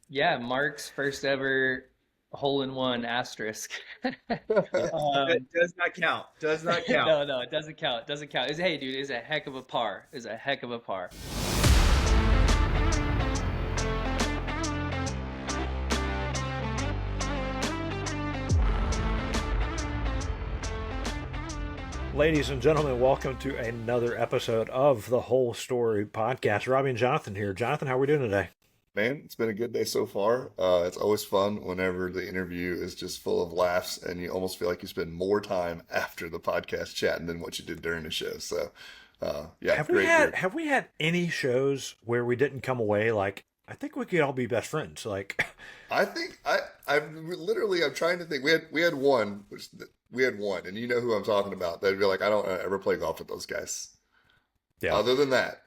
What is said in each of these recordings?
Yeah, Mark's first ever hole-in-one asterisk. That Um, does not count. Does not count. no, it doesn't count. It doesn't count. Hey, dude, it's a heck of a par. It's a heck of a par. Ladies and gentlemen, welcome to another episode of the Whole Story Podcast. Robby and Jonathan here. Jonathan, how are we doing today? Man, it's been a good day so far. It's always fun whenever the interview is just full of laughs and you almost feel like you spend more time after the podcast chatting than what you did during the show. So, yeah, Have we great had group. have we had any shows where we didn't come away like I think we could all be best friends? Like, I think I'm trying to think. We had one, we had one, and you know who I'm talking about. That'd be like, I don't ever play golf with those guys. yeah. Other than that,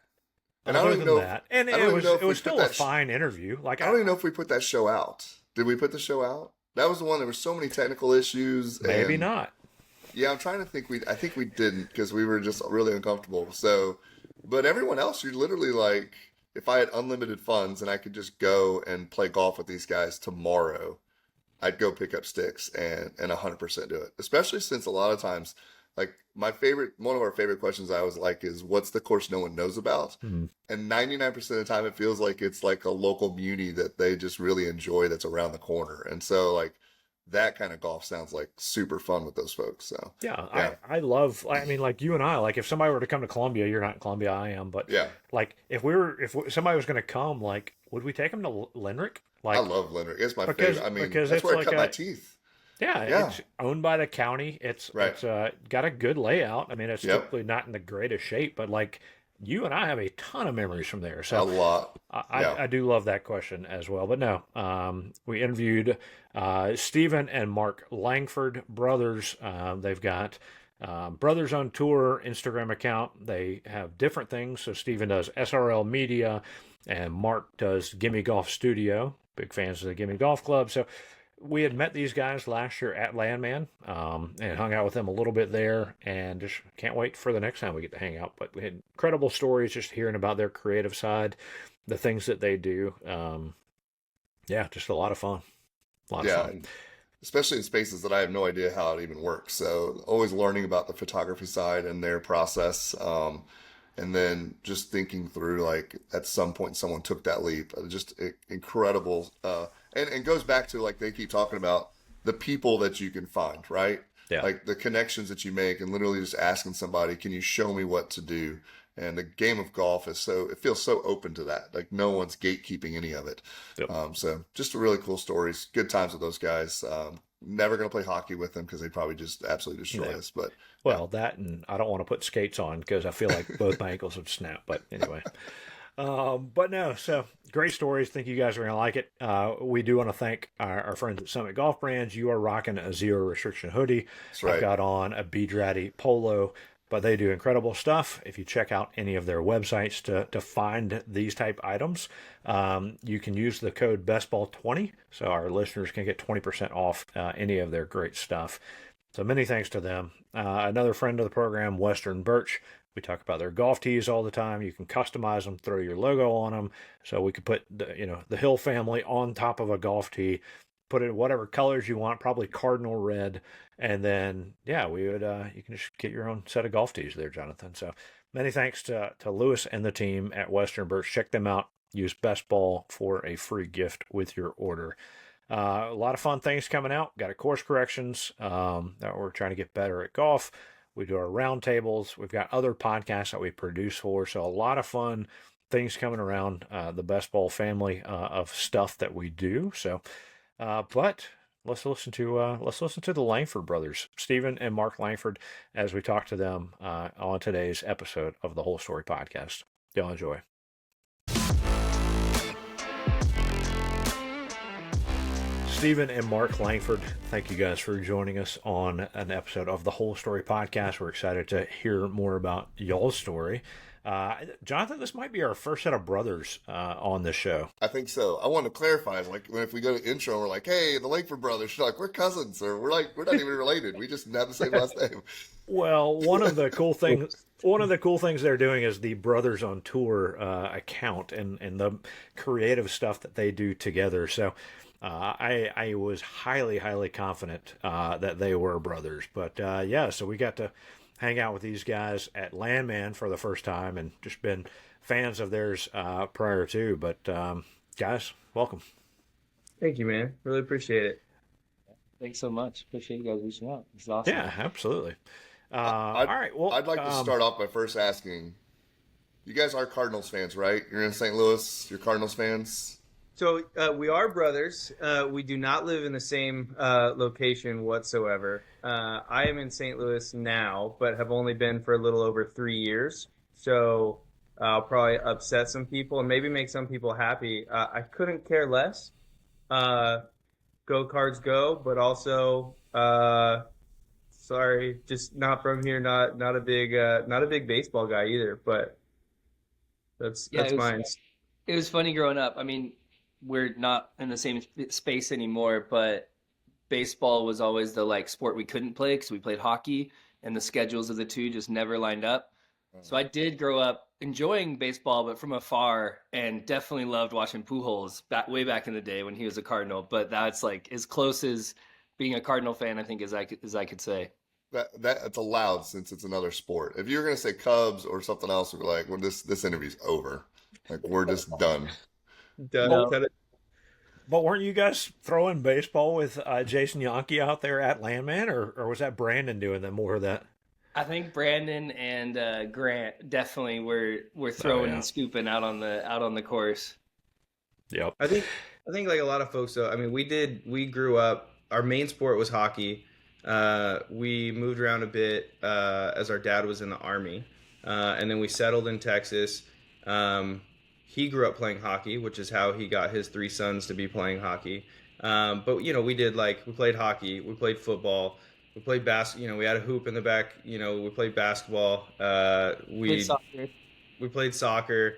and Other than that, and I don't it even know was if it we was put still a that. fine interview. Like, I don't even know if we put that show out. Did we put the show out? That was the one. There were so many technical issues, maybe and not. yeah, I'm trying to think. I think we didn't because we were just really uncomfortable. So, but everyone else, you're literally like, if I had unlimited funds and I could just go and play golf with these guys tomorrow, I'd go pick up sticks and 100% do it. Especially since a lot of times, like one of our favorite questions I always like is, what's the course no one knows about? Hmm. And 99% of the time, it feels like it's like a local beauty that they just really enjoy that's around the corner. And so, like, that kind of golf sounds like super fun with those folks. So, Yeah, yeah. I love. I mean, like you and I. Like, if somebody were to come to Columbia, you're not in Columbia, I am. But Yeah, like, if somebody was going to come, like, would we take them to Limerick? I Like, love Leonard. It's my because favorite. I mean, because that's it's where I like cut my a teeth. yeah, Yeah, it's owned by the county. right. It's got a good layout. I mean, it's Yep, typically not in the greatest shape, but like you and I have a ton of memories from there. a So lot. Yeah, I do love that question as well. But no, we interviewed Stephen and Mark Langford brothers. They've got Brothers on Tour Instagram account. They have different things. So Stephen does SRL Media, and Mark does Gimme Golf Studio. Big fans of the Gimme Golf Club. So we had met these guys last year at Landman and hung out with them a little bit there, and just can't wait for the next time we get to hang out. But we had incredible stories just hearing about their creative side, the things that they do. Yeah, just a lot of fun. A lot of yeah, fun. and especially in spaces that I have no idea how it even works. So always learning about the photography side and their process, and then just thinking through like at some point someone took that leap. Just incredible, and goes back to like they keep talking about the people that you can find, right? Yeah. Like the connections that you make, and literally just asking somebody, "Can you show me what to do?" And the game of golf is it feels so open to that. Like no one's gatekeeping any of it. Yep. So just a really cool stories. Good times with those guys. Never gonna play hockey with them because they probably just absolutely destroy Yeah. us. But yeah, Well, that and I don't want to put skates on because I feel like both my ankles would snap. But anyway, but no, so great stories. Think you guys are going to like it. We do want to thank our friends at Summit Golf Brands. You are rocking a zero restriction hoodie. that's I've right. got on a Beadratty polo, but they do incredible stuff. If you check out any of their websites to find these type items, you can use the code BESTBALL20 so our listeners can get 20% off any of their great stuff. So many thanks to them. Another friend of the program, Western Birch. We talk about their golf tees all the time. You can customize them, throw your logo on them. So we could put the Hill family on top of a golf tee, put it whatever colors you want, probably cardinal red, and then yeah, we would you can just get your own set of golf tees there, Jonathan. So many thanks to Lewis and the team at Western Birch. Check them out. Use Best Ball for a free gift with your order. A lot of fun things coming out. Got a course corrections that we're trying to get better at golf. We do our roundtables. We've got other podcasts that we produce for. So a lot of fun things coming around the Best Ball family of stuff that we do. So, but let's listen to the Langford brothers, Stephen and Mark Langford, as we talk to them on today's episode of the Whole Story Podcast. Y'all enjoy. Stephen and Mark Langford, thank you guys for joining us on an episode of the Whole Story Podcast. We're excited to hear more about y'all's story. Jonathan, this might be our first set of brothers on this show. I think so. I want to clarify, like, if we go to intro, we're like, "Hey, the Langford brothers," she's like, "We're cousins," or we're not even related. We just have the same last name. Well, one of the cool things they're doing is the Brothers on Tour account and the creative stuff that they do together. So I was highly confident that they were brothers. But yeah, so we got to hang out with these guys at Landman for the first time and just been fans of theirs prior to. But guys, welcome. Thank you, man. Really appreciate it. Thanks so much. Appreciate you guys reaching out. It's awesome. Yeah, absolutely. I'd, all right. Well, I'd like to start off by first asking, you guys are Cardinals fans, right? You're in St. Louis. You're Cardinals fans. So we are brothers. We do not live in the same location whatsoever. I am in St. Louis now, but have only been for a little over 3 years. So I'll probably upset some people and maybe make some people happy. I couldn't care less. Go Cards go, but also sorry, just not from here. Not a big baseball guy either. But that's mine. It was funny growing up. I mean, we're not in the same space anymore, but baseball was always the like sport we couldn't play because we played hockey, and the schedules of the two just never lined up. So I did grow up enjoying baseball, but from afar, and definitely loved watching Pujols way back in the day when he was a Cardinal. But that's like as close as being a Cardinal fan, I think, as I could say. That's allowed since it's another sport. If you're gonna say Cubs or something else, we're like, well, this interview's over. Like we're just done. Done. But weren't you guys throwing baseball with Jason Yonke out there at Landman, or was that Brandon doing more of that? I think Brandon and Grant definitely were throwing and scooping out on the course. Yep. I think like a lot of folks though. I mean, we grew up. Our main sport was hockey. We moved around a bit as our dad was in the Army, and then we settled in Texas. He grew up playing hockey, which is how he got his 3 sons to be playing hockey. But we played hockey, we played football, we played basketball. We had a hoop in the back. We played basketball. We played soccer.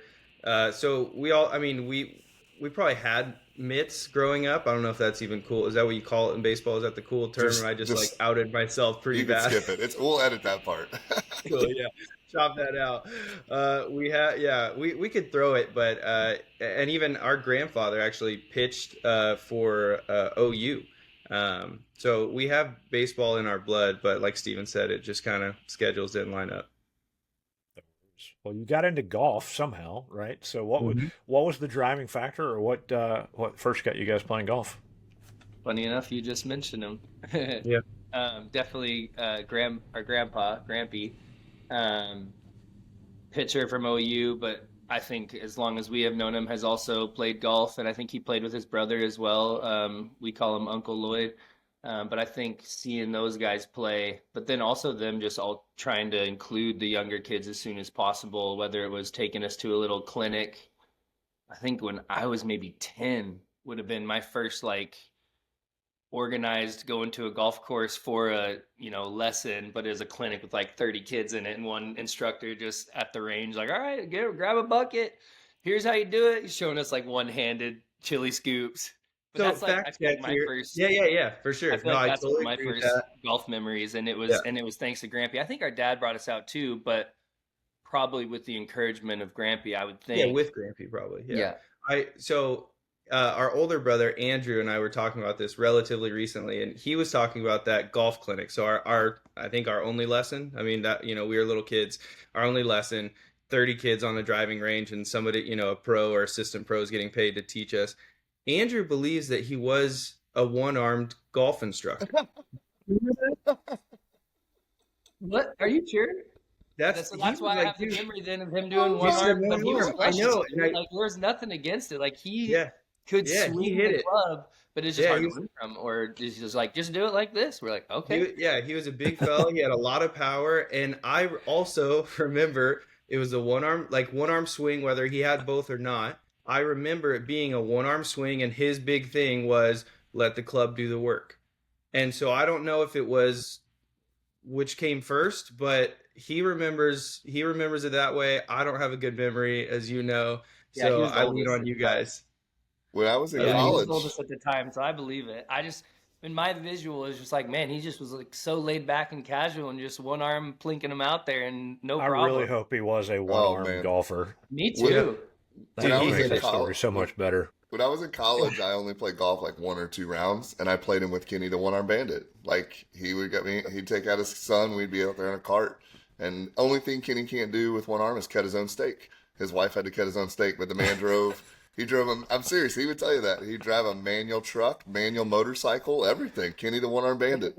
So we probably had mitts growing up. I don't know if that's even cool. Is that what you call it in baseball? Is that the cool term? I just outed myself pretty bad. You can skip it. We'll edit that part. Cool, yeah. Chop that out. We could throw it, but and even our grandfather actually pitched for OU. So we have baseball in our blood, but like Stephen said, it just kind of schedules didn't line up. Well, you got into golf somehow, right? So what was the driving factor, or what first got you guys playing golf? Funny enough, you just mentioned him. Yeah. Definitely our grandpa, Grampy, pitcher from OU, but I think as long as we have known him, has also played golf, and I think he played with his brother as well. We call him Uncle Lloyd. But I think seeing those guys play, but then also them just all trying to include the younger kids as soon as possible, whether it was taking us to a little clinic. I think when I was maybe 10 would have been my first organized going to a golf course for a lesson, but as a clinic with 30 kids in it, and one instructor just at the range all right, grab a bucket, here's how you do it. He's showing us one-handed chili scoops. But so that's my first. Yeah, for sure. I feel that's totally my first golf memories, and it was thanks to Grampy. I think our dad brought us out too, but probably with the encouragement of Grampy, I would think. Yeah, with Grampy probably. Yeah. Our older brother Andrew and I were talking about this relatively recently, and he was talking about that golf clinic. So I think our only lesson. I mean that we were little kids. Our only lesson, 30 kids on a driving range, and somebody a pro or assistant pro is getting paid to teach us. Andrew believes that he was a one-armed golf instructor. What? Are you sure? That's why I have the memory then of him doing one arm. But he was I know. there was nothing against it. He could swing the club, but it's just hard to win from. Or he's just just do it like this. We're like, okay. He was a big fella. He had a lot of power, and I also remember it was a one-arm swing, whether he had both or not. I remember it being a one-arm swing, and his big thing was let the club do the work. And so I don't know if it was which came first, but he remembers it that way. I don't have a good memory, as you know, Yeah, he so was the I lean oldest on at you the time. guys. When I was in Yeah, he was the college, oldest at the time, so I believe it. I just, in my visual, is just like, man, he just was like so laid back and casual, and just one arm plinking him out there, and no I really problem. hope he was a oh one-armed man, golfer. Me when Yeah, too. when That dude, I he would was make hit in that it. story college, so much better. when I was in college, I only played golf like 1 or 2 rounds, and I played him with Kenny the One Arm Bandit. Like he would get me, he'd take out his son, we'd be out there in a cart, and only thing Kenny can't do with one arm is cut his own steak. His wife had to cut his own steak, but the man drove. He drove a. I'm serious. He would tell you that he'd drive a manual truck, manual motorcycle, everything. Kenny the One Arm Bandit.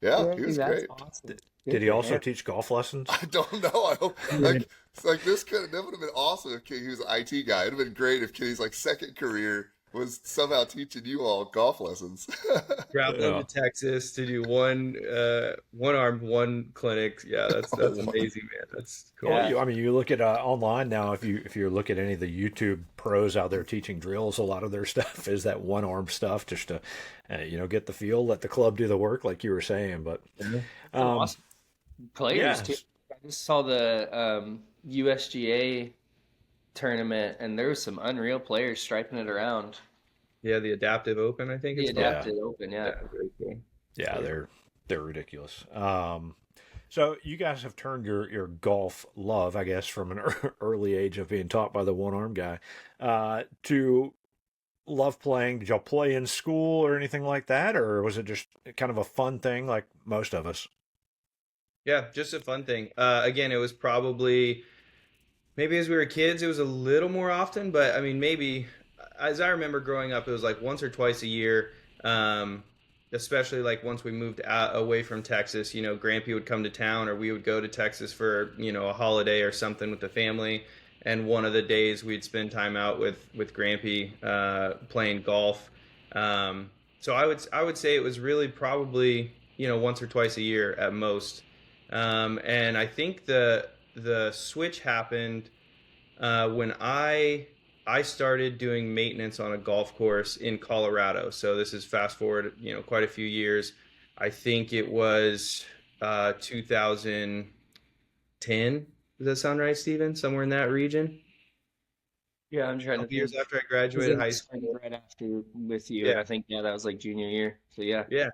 Yeah, he Hey, was that's great. awesome. Did Good he for also him. teach golf lessons? I don't know. I hope like it's like this could that would have been awesome if Kenny, he was an IT guy. It'd have been great if Kenny's like second career was somehow teaching you all golf lessons. Traveling Yeah. to Texas to do one armed one clinic. Yeah, Oh that's my! amazing, man. That's cool. Well, Yeah. I mean, you look at online now. If you look at any of the YouTube pros out there teaching drills, a lot of their stuff is that one arm stuff, just to get the feel, let the club do the work, like you were saying. But Mhm. Some um, awesome players yeah, too. I just saw the USGA tournament, and there was some unreal players striping it around. Yeah, the Adaptive Open, I think The it's called. yeah, Adapted Open, yeah. Yeah, very cool. yeah, Very they're ridiculous. So you guys have turned your golf love, I guess, from an early age of being taught by the one arm guy, to love playing. Did y'all play in school or anything like that, or was it just kind of a fun thing like most of us? Yeah, just a fun thing. Again, it was probably maybe as we were kids, it was a little more often, but I mean, maybe as I remember growing up, it was like once or twice a year. Um, Especially like once we moved out away from Texas, Grampy would come to town, or we would go to Texas for a holiday or something with the family. And one of the days we'd spend time out with Grampy playing golf. So I would say it was really probably once or twice a year at most. And I think the switch happened when I started doing maintenance on a golf course in Colorado. So this is fast forward, quite a few years. I think it was 2010. Does that sound right, Steven? Somewhere in that region? Yeah, I'm A trying to couple years think. after I I was graduated in high spring school. right after with you, and Yeah, I think that was like junior year. So yeah, yeah.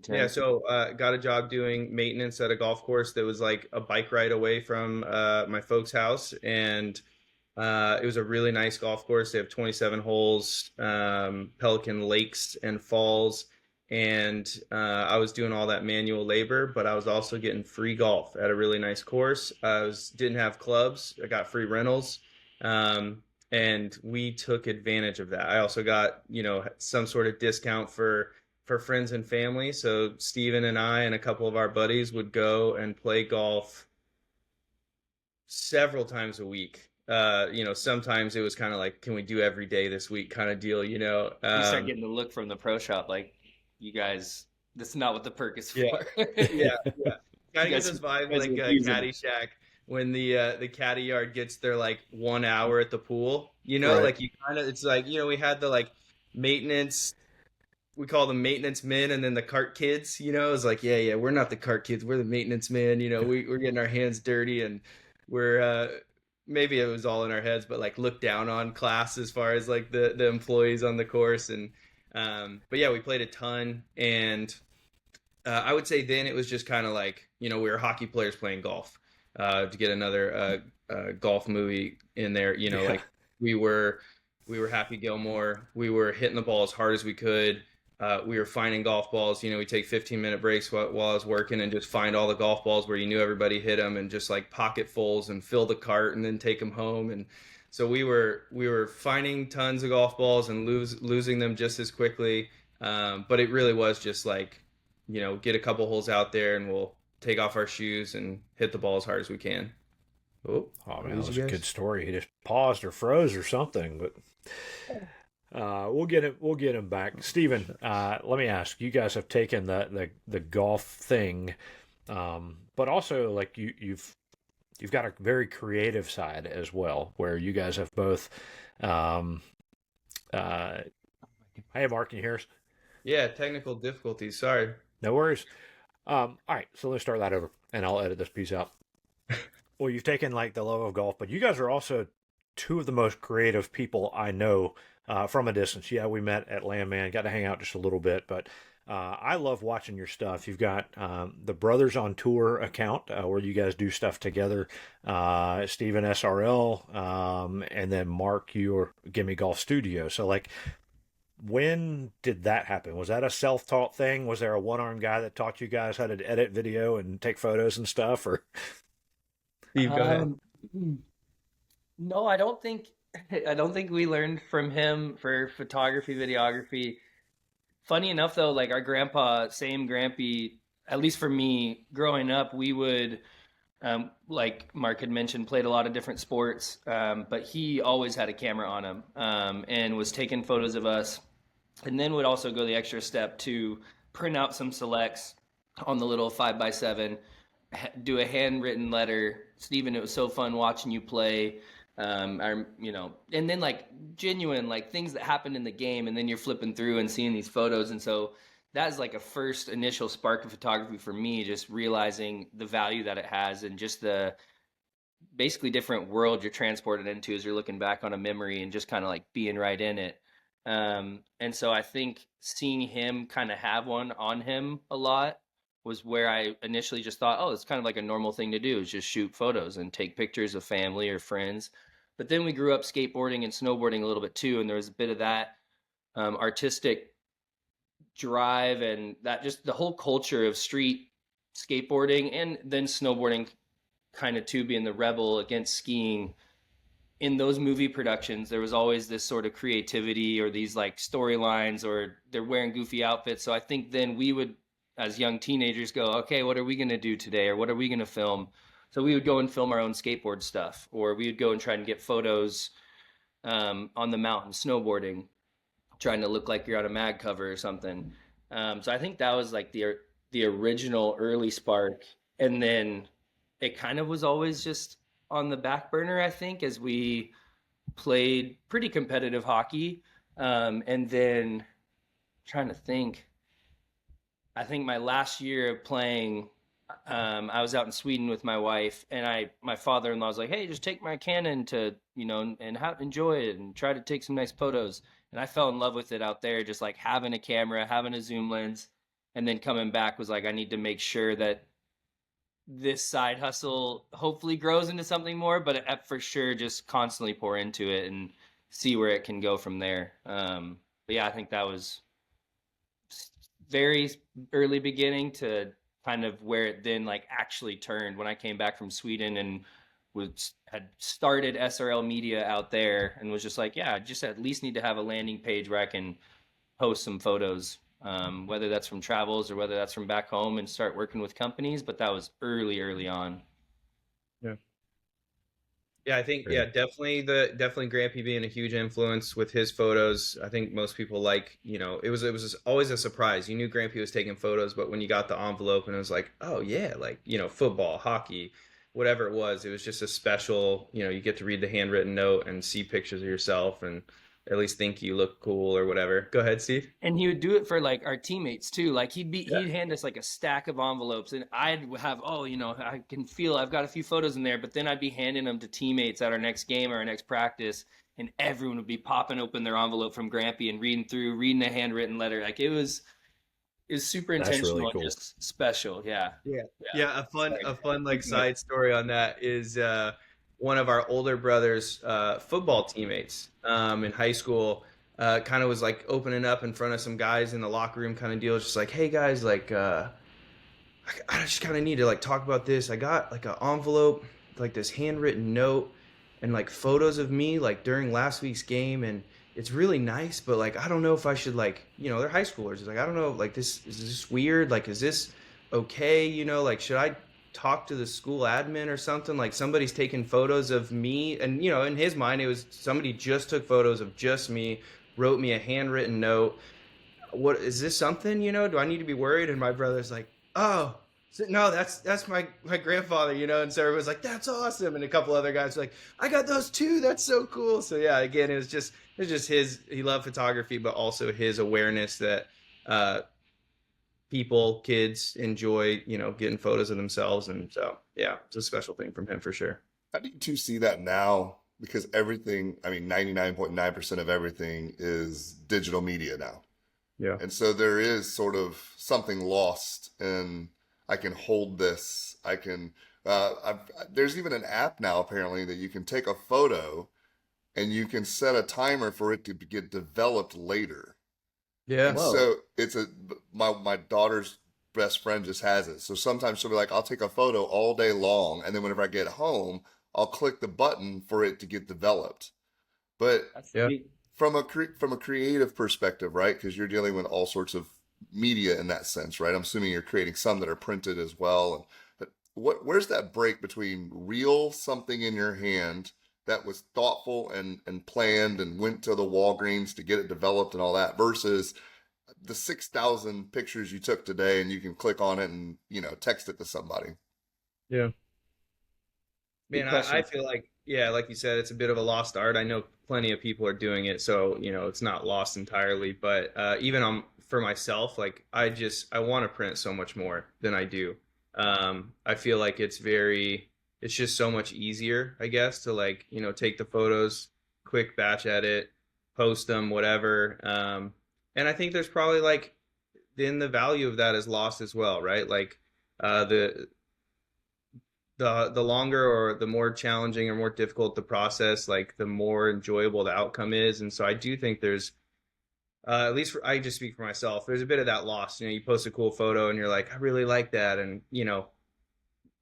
Yeah, 10. so got a job doing maintenance at a golf course that was like a bike ride away from my folks' house, and it was a really nice golf course. They have 27 holes, Pelican Lakes and Falls, and I was doing all that manual labor, but I was also getting free golf at a really nice course. Didn't have clubs. I got free rentals, and we took advantage of that. I also got some sort of discount for friends and family. So Steven and I and a couple of our buddies would go and play golf several times a week. Sometimes it was kind of like, can we do every day this week kind of deal, You start getting the look from the pro shop, like you guys. That's not what the perk is Yeah, for. yeah, yeah. Kind You of get guys, this you vibe guys like are abusing it. Caddyshack when the caddy yard gets their like 1 hour at the pool. Right. Like you kind of it's like we had the like maintenance. We call them maintenance men, and then the cart kids. It's like yeah, we're not the cart kids. We're the maintenance men. We're getting our hands dirty, and we're maybe it was all in our heads, but like look down on class as far as like the employees on the course. And but yeah, we played a ton, and I would say then it was just kind of like we were hockey players playing golf. To get another golf movie in there, Yeah. like we were Happy Gilmore. We were hitting the ball as hard as we could. We were finding golf balls. We take 15-minute breaks while I was working and just find all the golf balls where you knew everybody hit them, and just like pocketfuls and fill the cart and then take them home. And so we were finding tons of golf balls and losing them just as quickly. But it really was just like, get a couple holes out there and we'll take off our shoes and hit the ball as hard as we can. Oh, Oh I man, that lose was you a guys? good story. He just paused or froze or something, but we'll get him. We'll get him back. Steven, let me ask. You guys have taken the golf thing, but also like you've got a very creative side as well, where you guys have both. Um, uh, hey, Mark, can you hear us? Yeah, technical difficulties. Sorry. No worries. All right, so let's start that over, and I'll edit this piece out. Well, you've taken like the love of golf, but you guys are also two of the most creative people I know from a distance. Yeah, we met at Landman, got to hang out just a little bit, but I love watching your stuff. You've got the Brothers on Tour account where you guys do stuff together. Stephen SRL, and then Mark, your Gimme Golf Studio. So, like, when did that happen? Was that a self-taught thing? Was there a one-armed guy that taught you guys how to edit video and take photos and stuff? Or Steve, go ahead. Um, no, I don't think I don't think we learned from him for photography, videography. Funny enough, though, like our grandpa, same grampy, at least for me, growing up, we would, like Mark had mentioned, played a lot of different sports, but he always had a camera on him, and was taking photos of us, and then would also go the extra step to print out some selects on the little 5x7, do a handwritten letter. Stephen, it was so fun watching you play. And then like genuine like things that happened in the game, and then you're flipping through and seeing these photos, and so that is like a first initial spark of photography for me, just realizing the value that it has and just the basically different world you're transported into as you're looking back on a memory and just kind of like being right in it. And so I think seeing him kind of have one on him a lot was where I initially just thought, oh, it's kind of like a normal thing to do is just shoot photos and take pictures of family or friends. But then we grew up skateboarding and snowboarding a little bit too, and there was a bit of that artistic drive and that just the whole culture of street skateboarding and then snowboarding kind of too, being the rebel against skiing. In those movie productions, there was always this sort of creativity or these like storylines, or they're wearing goofy outfits. So I think then we would, as young teenagers, go, okay, what are we going to do today? Or what are we going to film? So we would go and film our own skateboard stuff, or we would go and try and get photos on the mountain snowboarding, trying to look like you're on a mag cover or something. So I think that was like the original early spark. And then it kind of was always just on the back burner, I think, as we played pretty competitive hockey. And then trying to think, I think my last year of playing, I was out in Sweden with my wife, and my father-in-law was like, hey, just take my Canon to, and enjoy it and try to take some nice photos. And I fell in love with it out there, just like having a camera, having a zoom lens, and then coming back was like, I need to make sure that this side hustle hopefully grows into something more, but for sure just constantly pour into it and see where it can go from there. But yeah, I think that was very early beginning to kind of where it then like actually turned when I came back from Sweden and had started SRL Media out there and was just like, yeah, I just at least need to have a landing page where I can post some photos, whether that's from travels or whether that's from back home, and start working with companies. But that was early on. Yeah. Yeah, I think definitely Grampy being a huge influence with his photos. I think most people like, it was always a surprise. You knew Grampy was taking photos, but when you got the envelope and it was like, oh yeah, like, football, hockey, whatever it was just a special, you get to read the handwritten note and see pictures of yourself and at least think you look cool or whatever. Go ahead, Steve. And he would do it for like our teammates too. Like he'd hand us like a stack of envelopes, and I'd have, I can feel I've got a few photos in there, but then I'd be handing them to teammates at our next game or our next practice, and everyone would be popping open their envelope from Grampy and reading a handwritten letter. Like it was super intentional. That's really cool. And just special. Yeah. A fun like side story on that is one of our older brother's football teammates in high school kind of was like opening up in front of some guys in the locker room kind of deal. It's just like, hey guys, like I just kind of need to like talk about this. I got like an envelope, like this handwritten note and like photos of me like during last week's game, and it's really nice, but like I don't know if I should like, they're high schoolers. It's like I don't know, like is this weird? Like is this okay? Like should I talk to the school admin or something? Like somebody's taking photos of me, and in his mind it was somebody just took photos of just me, wrote me a handwritten note. What is this something? Do I need to be worried? And my brother's like, oh no, that's my grandfather, and so everyone's like, that's awesome. And a couple other guys were like, I got those too, that's so cool. So yeah, again, it was just he loved photography, but also his awareness that people, kids enjoy, getting photos of themselves. And so, yeah, it's a special thing from him for sure. How do you two see that now? Because everything, I mean, 99.9% of everything is digital media now. Yeah. And so there is sort of something lost, and I can hold this. I can, there's even an app now apparently that you can take a photo and you can set a timer for it to get developed later. Yeah. And Whoa. so my daughter's best friend just has it. So sometimes she'll be like, I'll take a photo all day long, and then whenever I get home, I'll click the button for it to get developed. But That's Yeah. sweet. from a creative perspective, right? Because you're dealing with all sorts of media in that sense, right? I'm assuming you're creating some that are printed as well. But where's that break between real something in your hand that was thoughtful and planned and went to the Walgreens to get it developed and all that versus the 6,000 pictures you took today and you can click on it and, text it to somebody. Yeah. Good Man, I question. feel like, yeah, like you said, it's a bit of a lost art. I know plenty of people are doing it, so it's not lost entirely. But even for myself, like I want to print so much more than I do. I feel like it's just so much easier, I guess, to like take the photos, quick batch edit, post them, whatever. And I think there's probably like then the value of that is lost as well, right? Like the the longer or the more challenging or more difficult the process, like the more enjoyable the outcome is. And so I do think there's at least I just speak for myself. There's a bit of that loss. You post a cool photo and you're like, I really like that. And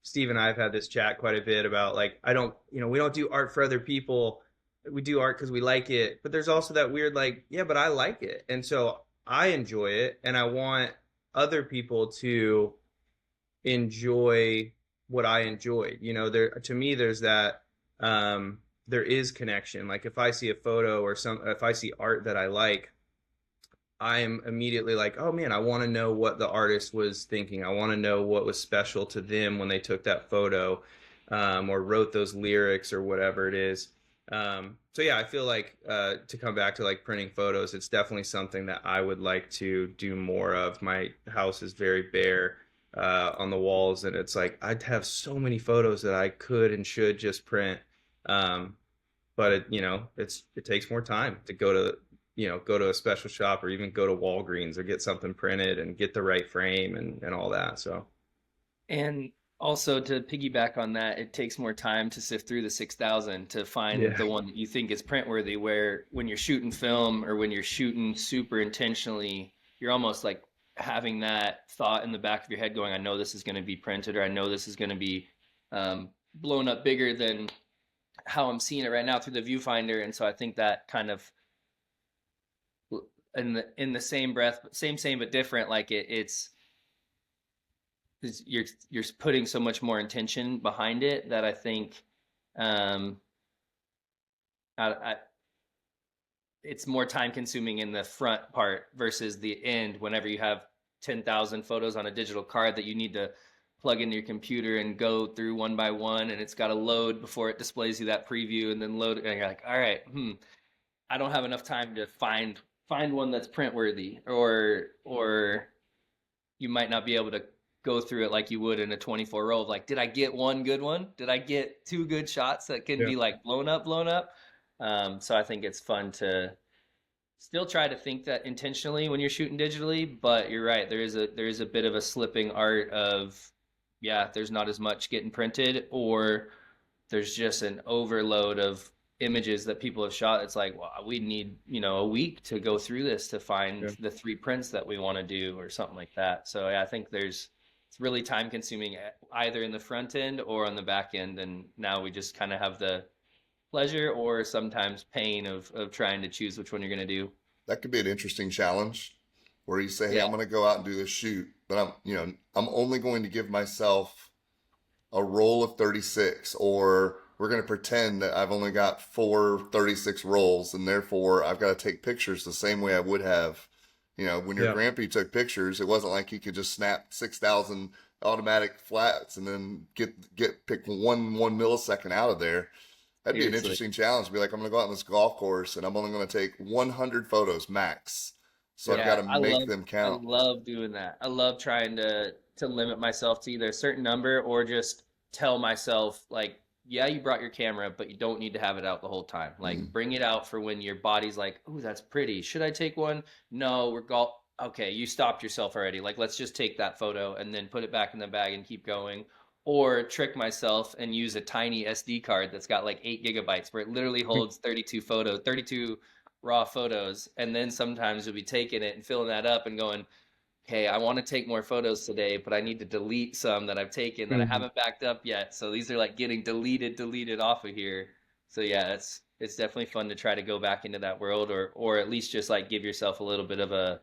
Steve and I have had this chat quite a bit about like I don't, we don't do art for other people. We do art because we like it. But there's also that weird like, yeah, but I like it, and so I enjoy it, and I want other people to enjoy what I enjoyed. There to me there's that there is connection. Like if I see a photo or if I see art that I like, I'm immediately like, oh man, I want to know what the artist was thinking. I want to know what was special to them when they took that photo, or wrote those lyrics or whatever it is. So yeah, I feel like to come back to like printing photos, it's definitely something that I would like to do more of. My house is very bare on the walls, and it's like I'd have so many photos that I could and should just print. Um, but it takes more time to go to a special shop or even go to Walgreens or get something printed and get the right frame and all that. So And also to piggyback on that, it takes more time to sift through the 6,000 to find yeah, the one that you think is print worthy. Where when you're shooting film or when you're shooting super intentionally, you're almost like having that thought in the back of your head going, I know this is going to be printed, or I know this is going to be blown up bigger than how I'm seeing it right now through the viewfinder. And so I think that kind of in the same breath, same but different, like it's you're putting so much more intention behind it that I think um I it's more time consuming in the front part versus the end whenever you have 10,000 photos on a digital card that you need to plug into your computer and go through one by one, and it's got to load before it displays you that preview, and then load, and you're like, all right, I don't have enough time to find one that's print worthy, or you might not be able to go through it like you would in a 24 roll of like, did I get one good one? Did I get two good shots that can yeah, be like blown up? So I think it's fun to still try to think that intentionally when you're shooting digitally, but you're right. There is a bit of a slipping art of, yeah, there's not as much getting printed, or there's just an overload of images that people have shot. It's like, well, we need, a week to go through this to find yeah. the 3 prints that we want to do or something like that. So yeah, I think it's really time consuming either in the front end or on the back end. And now we just kind of have the pleasure or sometimes pain of trying to choose which one you're going to do. That could be an interesting challenge where you say, hey, Yeah. I'm going to go out and do this shoot, but I'm only going to give myself a roll of 36, or we're going to pretend that I've only got 4 36 rolls, and therefore I've got to take pictures the same way I would have. When your Yeah. grandpa took pictures, it wasn't like he could just snap 6,000 automatic flats and then pick one millisecond out of there. That'd be an Seriously. interesting challenge. Be like, I'm going to go out on this golf course and I'm only going to take 100 photos max So I've got to make them I count. love doing that. I love trying to limit myself to either a certain number or just tell myself like, yeah, you brought your camera, but you don't need to have it out the whole time. Like, bring it out for when your body's like, "Ooh, that's pretty. Should I take one?" No, we're golf. Okay, you stopped yourself already. Like, let's just take that photo and then put it back in the bag and keep going. Or trick myself and use a tiny SD card that's got like 8 GB where it literally holds 32 photos, 32 raw photos. And then sometimes you'll be taking it and filling that up and going, hey, I want to take more photos today, but I need to delete some that I've taken that I haven't backed up yet. So these are like getting deleted off of here. So yeah, it's definitely fun to try to go back into that world, or at least just like give yourself a little bit of a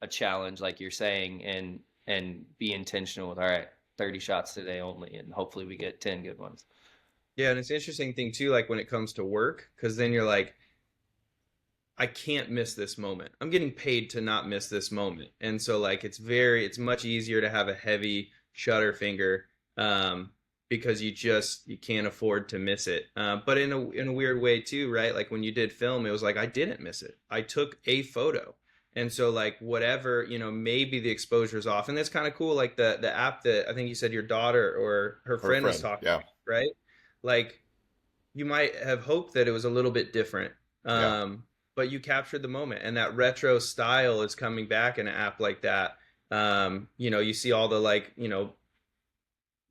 challenge, like you're saying, and be intentional with, all right, 30 shots today only, and hopefully we get 10 good ones. Yeah, and it's an interesting thing too, like when it comes to work, because then you're like, I can't miss this moment. I'm getting paid to not miss this moment. And so like it's much easier to have a heavy shutter finger, because you can't afford to miss it. But in a weird way too, right? Like when you did film, it was like I didn't miss it. I took a photo. And so like whatever, maybe the exposure's off. And that's kind of cool. Like the app that I think you said your daughter or her friend was talking about, right? Like you might have hoped that it was a little bit different. But you captured the moment, and that retro style is coming back in an app like that. You see all the like,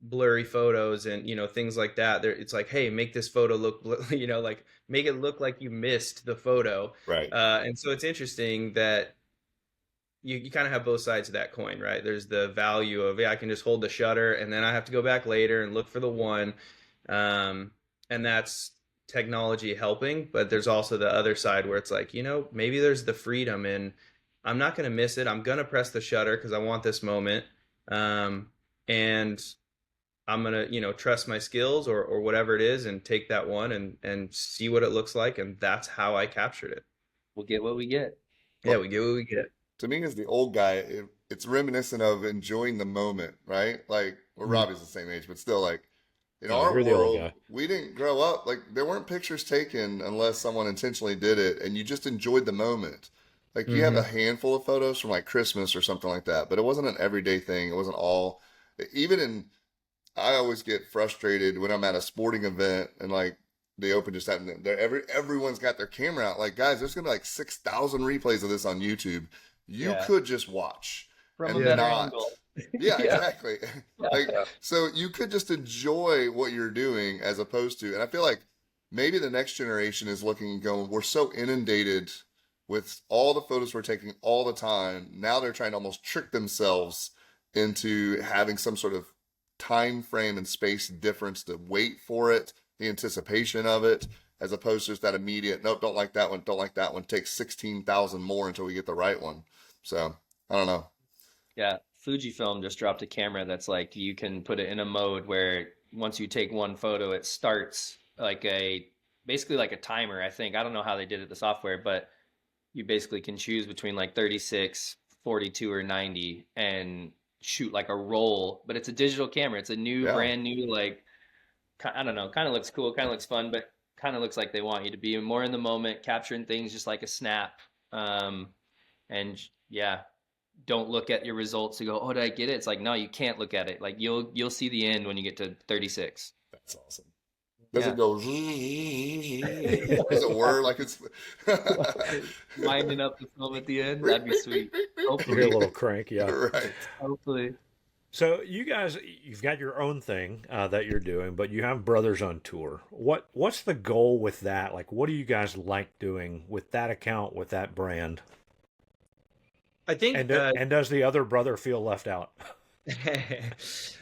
blurry photos and, things like that. It's like, hey, make this photo look, like make it look like you missed the photo. Right. And so it's interesting that you kind of have both sides of that coin, right? There's the value of, I can just hold the shutter and then I have to go back later and look for the one. And that's technology helping, but there's also the other side where it's like, maybe there's the freedom in, I'm not going to miss it. I'm going to press the shutter because I want this moment. And I'm going to, trust my skills or whatever it is and take that one and see what it looks like. And that's how I captured it. We'll get what we get. Yeah, we get what we get. To me, as the old guy, it's reminiscent of enjoying the moment, right? Like, well, Robbie's the same age, but still, like, in our world, we didn't grow up, like, there weren't pictures taken unless someone intentionally did it, and you just enjoyed the moment. Like, you have a handful of photos from, like, Christmas or something like that, but it wasn't an everyday thing. It wasn't all, I always get frustrated when I'm at a sporting event and, like, the Open just happened. Everyone's got their camera out. Like, guys, there's going to be, like, 6,000 replays of this on YouTube. You could just watch. From a better angle. Yeah, exactly. So you could just enjoy what you're doing as opposed to, and I feel like maybe the next generation is looking and going, we're so inundated with all the photos we're taking all the time. Now they're trying to almost trick themselves into having some sort of time frame and space difference to wait for it, the anticipation of it, as opposed to just that immediate, nope, don't like that one, don't like that one, take 16,000 more until we get the right one. So I don't know. Yeah, Fujifilm just dropped a camera that's like you can put it in a mode where once you take one photo, it starts like basically like a timer, I think. I don't know how they did it, the software, but you basically can choose between like 36, 42, or 90 and shoot like a roll. But it's a digital camera. It's a brand new, like, I don't know, kind of looks cool, kind of looks fun, but kind of looks like they want you to be more in the moment, capturing things just like a snap. And yeah, don't look at your results to go, oh, did I get it? It's like, no, you can't look at it. Like you'll see the end when you get to 36. That's awesome. Does it go? Does it whir like it's winding up the film at the end? That'd be sweet. Hopefully, a little crank, yeah. Right. Hopefully. So you guys, you've got your own thing that you're doing, but you have Brothers on Tour. What's the goal with that? Like, what do you guys like doing with that account, with that brand? I think, and does the other brother feel left out?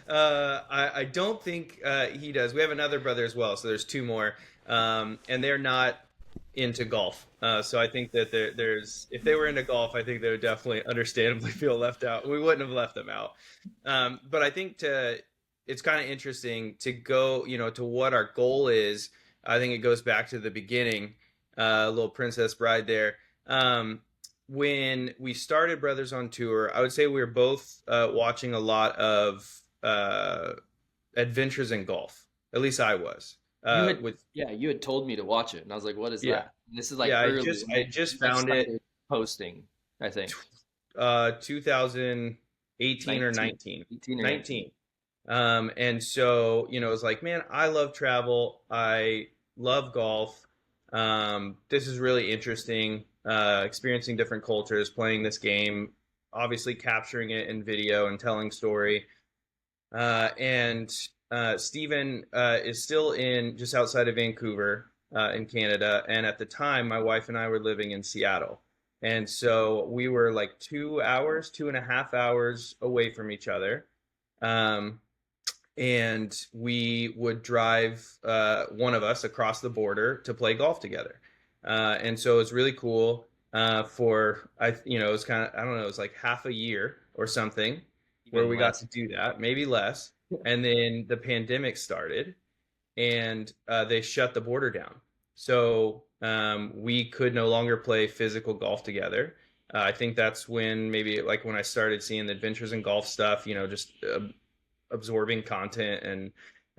I don't think he does. We have another brother as well, so there's two more, and they're not into golf. So I think that if they were into golf, I think they would definitely understandably feel left out. We wouldn't have left them out. But I think it's kind of interesting to go, to what our goal is. I think it goes back to the beginning, little Princess Bride there. When we started Brothers on Tour, I would say we were both watching a lot of Adventures in Golf. At least I was. You had told me to watch it, and I was like, "What is that?" And this is like early. I just found it posting. I think. 2018 or 19. 18 or 19. 19. And so, it was like, man, I love travel. I love golf. This is really interesting. Experiencing different cultures, playing this game, obviously capturing it in video and telling story. And Stephen is still in just outside of Vancouver in Canada. And at the time, my wife and I were living in Seattle. And so we were like 2 hours, 2.5 hours away from each other. And we would drive one of us across the border to play golf together. And so it was really cool it was kind of, I don't know, it was like half a year or something where Even we got less. to do that, maybe less. And then the pandemic started and they shut the border down. So we could no longer play physical golf together. I think that's when maybe like when I started seeing the adventures in golf stuff, just absorbing content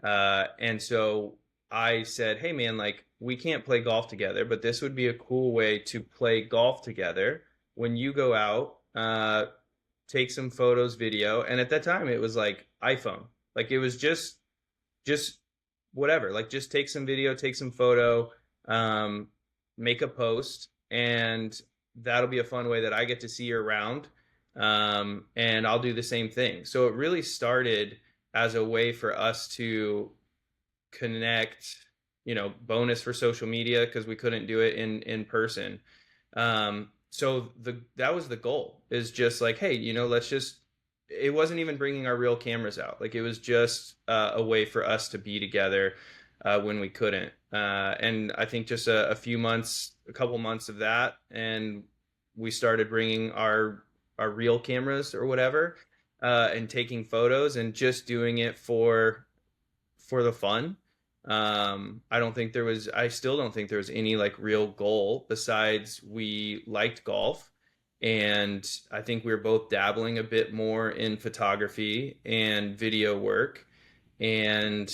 and so I said, hey man, like we can't play golf together, but this would be a cool way to play golf together when you go out, take some photos, video. And at that time it was like iPhone. Like it was just whatever, like just take some video, take some photo, make a post, and that'll be a fun way that I get to see you around. And I'll do the same thing. So it really started as a way for us to connect, bonus for social media because we couldn't do it in person. So that was the goal, is just like, hey, let's just, it wasn't even bringing our real cameras out. Like it was just a way for us to be together when we couldn't. And I think just a couple months of that, and we started bringing our real cameras or whatever, and taking photos and just doing it for the fun. I still don't think there was any like real goal besides we liked golf. And I think we were both dabbling a bit more in photography and video work. And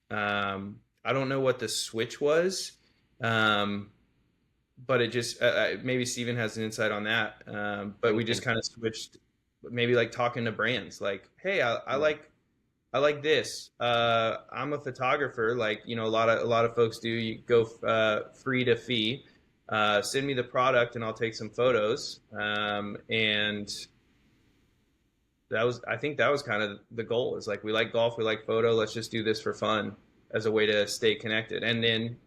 I don't know what the switch was, but it just maybe Steven has an insight on that. But we just kind of switched, maybe like talking to brands, like, hey, I like this. I'm a photographer, like a lot of folks do. You go free to fee. Send me the product and I'll take some photos. And I think that was kind of the goal. Is like, we like golf, we like photo. Let's just do this for fun as a way to stay connected. And then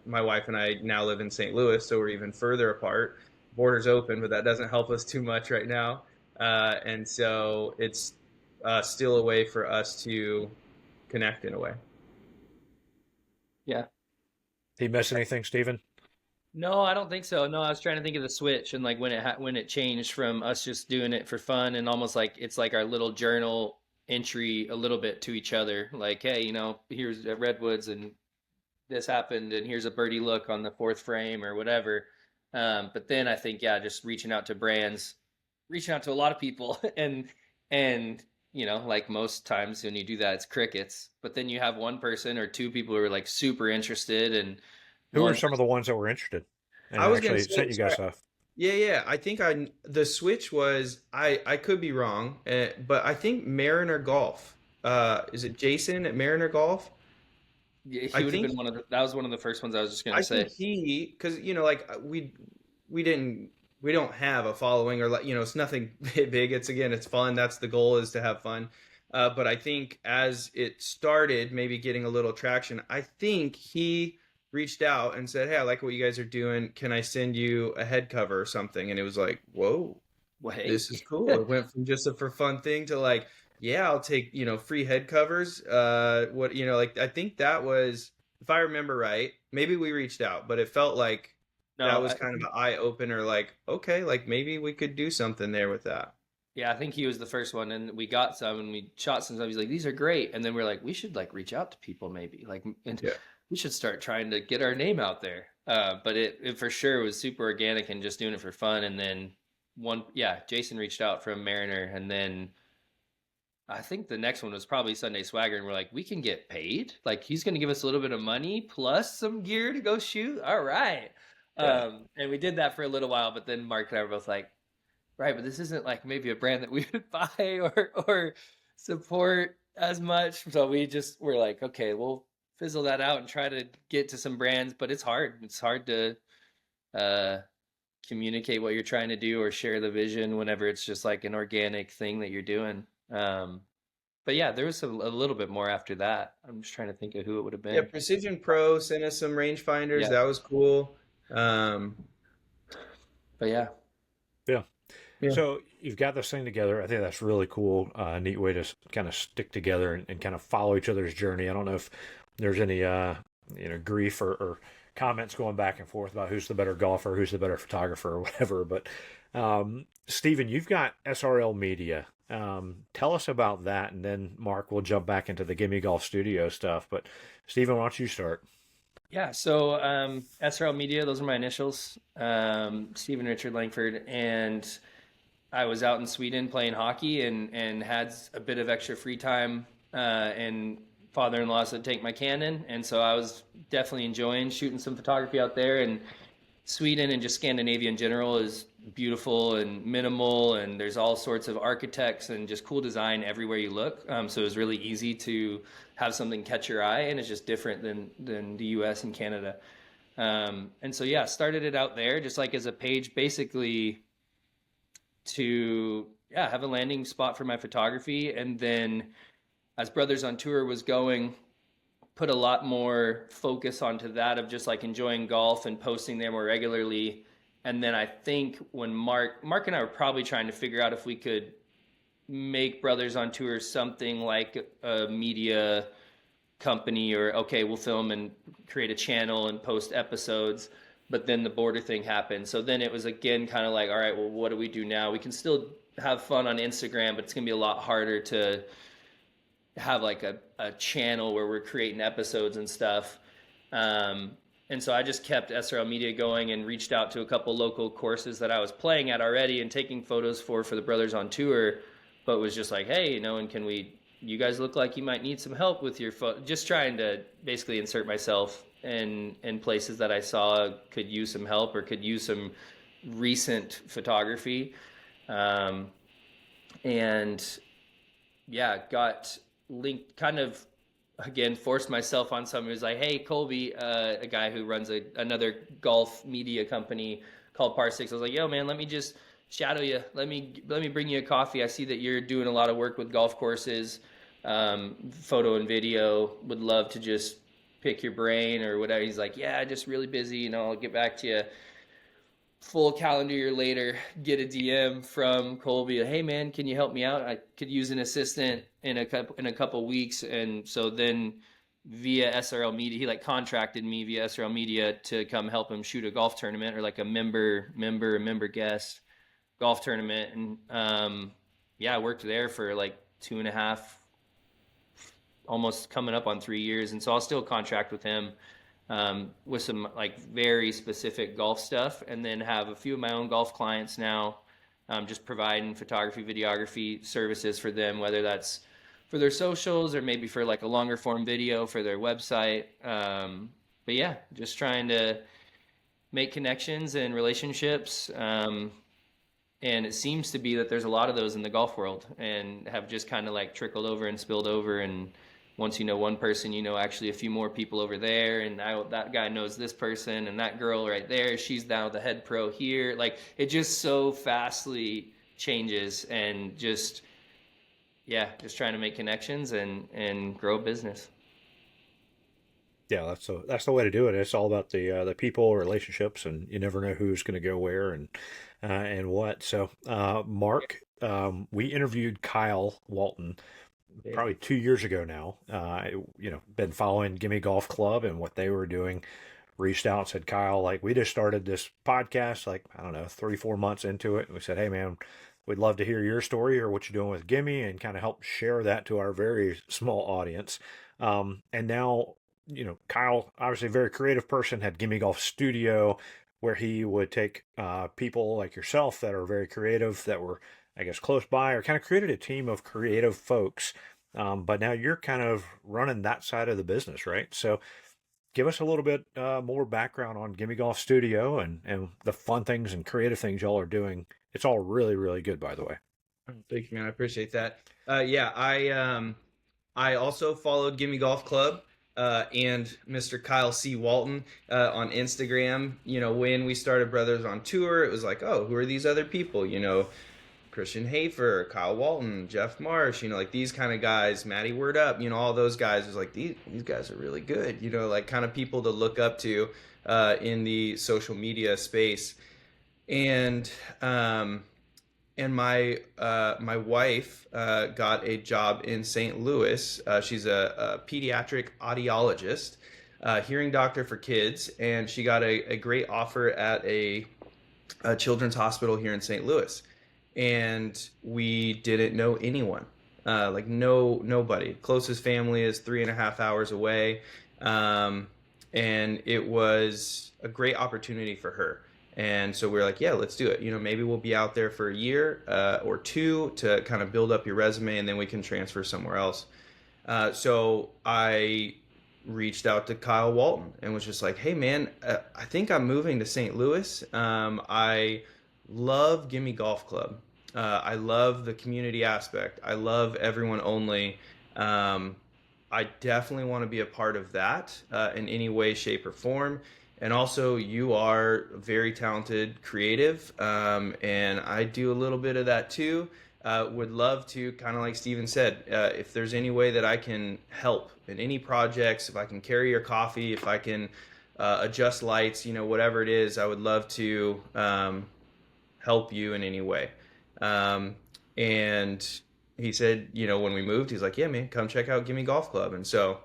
my wife and I now live in St. Louis, so we're even further apart. Borders open, but that doesn't help us too much right now. And so it's still a way for us to connect in a way. Yeah. Did you miss anything, Stephen? No, I don't think so. No, I was trying to think of the switch and like when it changed from us just doing it for fun and almost like it's like our little journal entry a little bit to each other. Like, hey, here's at Redwoods and this happened and here's a birdie look on the fourth frame or whatever. But then I think, yeah, just reaching out to brands, reaching out to a lot of people and like most times when you do that, it's crickets. But then you have one person or two people who are like super interested and Who one are some of the ones that were interested and I was gonna actually say, sent you guys sorry. stuff? Yeah. I think the switch was, I could be wrong, but I think Mariner Golf. Is it Jason at Mariner Golf? yeah, I he would have think been that was one of the first ones I was just gonna I say. think because like we don't have a following, or like it's nothing big. It's fun. That's the goal, is to have fun. But I think as it started, maybe getting a little traction, I think he reached out and said, hey, I like what you guys are doing. Can I send you a head cover or something? And it was like, whoa, Well, hey, this is cool. It went from just a for fun thing to like, yeah, I'll take, free head covers. Like I think that was, if I remember right, maybe we reached out, but it felt like that no, was kind of an eye opener. Like, okay, like maybe we could do something there with that. yeah, I think he was the first one, and we got some, and we shot some stuff. He's like, "These are great," and then we're like, "We should like reach out to people, maybe like, and Yeah. we should start trying to get our name out there." But it for sure was super organic and just doing it for fun. And then Jason reached out from Mariner, and then I think the next one was probably Sunday Swagger, and we're like, "We can get paid. Like, he's going to give us a little bit of money plus some gear to go shoot. All right." Yeah. And we did that for a little while, but then Mark and I were both like, right, but this isn't like maybe a brand that we would buy or support as much. So we're like, okay, we'll fizzle that out and try to get to some brands, but it's hard. It's hard to uh communicate what you're trying to do or share the vision whenever it's just like an organic thing that you're doing. But yeah, there was a little bit more after that. I'm just trying to think of who it would have Yeah, been. Precision Pro sent us some rangefinders. Yeah, That was cool. Um, but yeah, Yeah. yeah. So you've got this thing together. I think that's really cool. Neat way to kind of stick together and kind of follow each other's journey. I don't know if there's any grief or comments going back and forth about who's the better golfer, who's the better photographer, or whatever. But Stephen, you've got SRL Media. Tell us about that, and then Mark will jump back into the Gimme Golf Studio stuff. But Stephen, why don't you start? yeah. So SRL Media, those are my initials. Stephen Richard Langford, and I was out in Sweden playing hockey and had a bit of extra free time. And father-in-law said take my Canon, and so I was definitely enjoying shooting some photography out there. And Sweden and just Scandinavia in general is beautiful and minimal, and there's all sorts of architects and just cool design everywhere you look. So it was really easy to have something catch your eye, and it's just different than the U.S. and Canada. And so yeah, started it out there just like as a page, basically to have a landing spot for my photography, and then as Brothers on Tour was going, put a lot more focus onto that of just like enjoying golf and posting there more regularly. And then I think when Mark and I were probably trying to figure out if we could make Brothers on Tour something like a media company, or okay, we'll film and create a channel and post episodes. But then the border thing happened. So then it was again kind of like, all right, well, what do we do now? We can still have fun on Instagram, but it's going to be a lot harder to have like a channel where we're creating episodes and stuff. And so I just kept SRL Media going and reached out to a couple local courses that I was playing at already and taking photos for the Brothers on Tour, but was just like, hey, and you guys look like you might need some help with your just trying to basically insert myself in places that I saw could use some help or could use some recent photography. And yeah, got linked, kind of again forced myself on someone who's like, hey, Colby, a guy who runs another golf media company called Par 6. I was like, yo man, let me just shadow you, let me bring you a coffee. I see that you're doing a lot of work with golf courses, photo and video, would love to just pick your brain or whatever. He's like, yeah, just really busy, I'll get back to you. Full calendar year later, get a DM from Colby. Hey man, can you help me out? I could use an assistant in a couple weeks. And so then via SRL Media, he like contracted me via SRL Media to come help him shoot a golf tournament, or like a member guest golf tournament. And I worked there for like 2.5, almost coming up on 3 years. And so I'll still contract with him with some like very specific golf stuff, and then have a few of my own golf clients now, just providing photography, videography services for them, whether that's for their socials or maybe for like a longer form video for their website. But yeah, just trying to make connections and relationships. And it seems to be that there's a lot of those in the golf world, and have just kind of like trickled over and spilled over. And once you know one person, actually a few more people over there, and now that guy knows this person, and that girl right there, she's now the head pro here. Like it just so fastly changes, and just trying to make connections and grow a business. Yeah, that's the way to do it. It's all about the people, relationships, and you never know who's going to go where and what. So, Mark, we interviewed Kyle Walton probably 2 years ago now. Been following Gimme Golf Club and what they were doing. Reached out and said, Kyle, like we just started this podcast, like I don't know, 3-4 months into it. And we said, hey man, we'd love to hear your story or what you're doing with Gimme, and kind of help share that to our very small audience. And now, Kyle, obviously a very creative person, had Gimme Golf Studio, where he would take people like yourself that are very creative, that were, I guess, close by, or kind of created a team of creative folks. But now you're kind of running that side of the business, right? So give us a little bit more background on Gimme Golf Studio and the fun things and creative things y'all are doing It's all really, really good, by the way. Thank you, man. I appreciate that. Yeah, I also followed Gimme Golf Club and Mr. Kyle C. Walton on Instagram. You know, when we started Brothers on Tour, it was like, oh, who are these other people? You know, Christian Hafer, Kyle Walton, Jeff Marsh, you know, like these kind of guys, Matty Word Up, you know, all those guys. It was like, these guys are really good, you know, like kind of people to look up to in the social media space. And my wife got a job in St. Louis. She's a pediatric audiologist, hearing doctor for kids, and she got a great offer at a children's hospital here in St. Louis. And we didn't know anyone, like nobody. Closest family is 3.5 hours away, and it was a great opportunity for her. And so we were like, yeah, let's do it. You know, maybe we'll be out there for a year or two to kind of build up your resume, and then we can transfer somewhere else. So I reached out to Kyle Walton and was just like, hey, man, I think I'm moving to St. Louis. I love Gimme Golf Club. I love the community aspect. I love everyone only. I definitely want to be a part of that in any way, shape, or form. And also, you are very talented, creative, and I do a little bit of that too. Would love to, kind of like Stephen said, if there's any way that I can help in any projects, if I can carry your coffee, if I can adjust lights, you know, whatever it is, I would love to help you in any way. And he said, you know, when we moved, he's like, yeah, man, come check out Gimme Golf Club. And so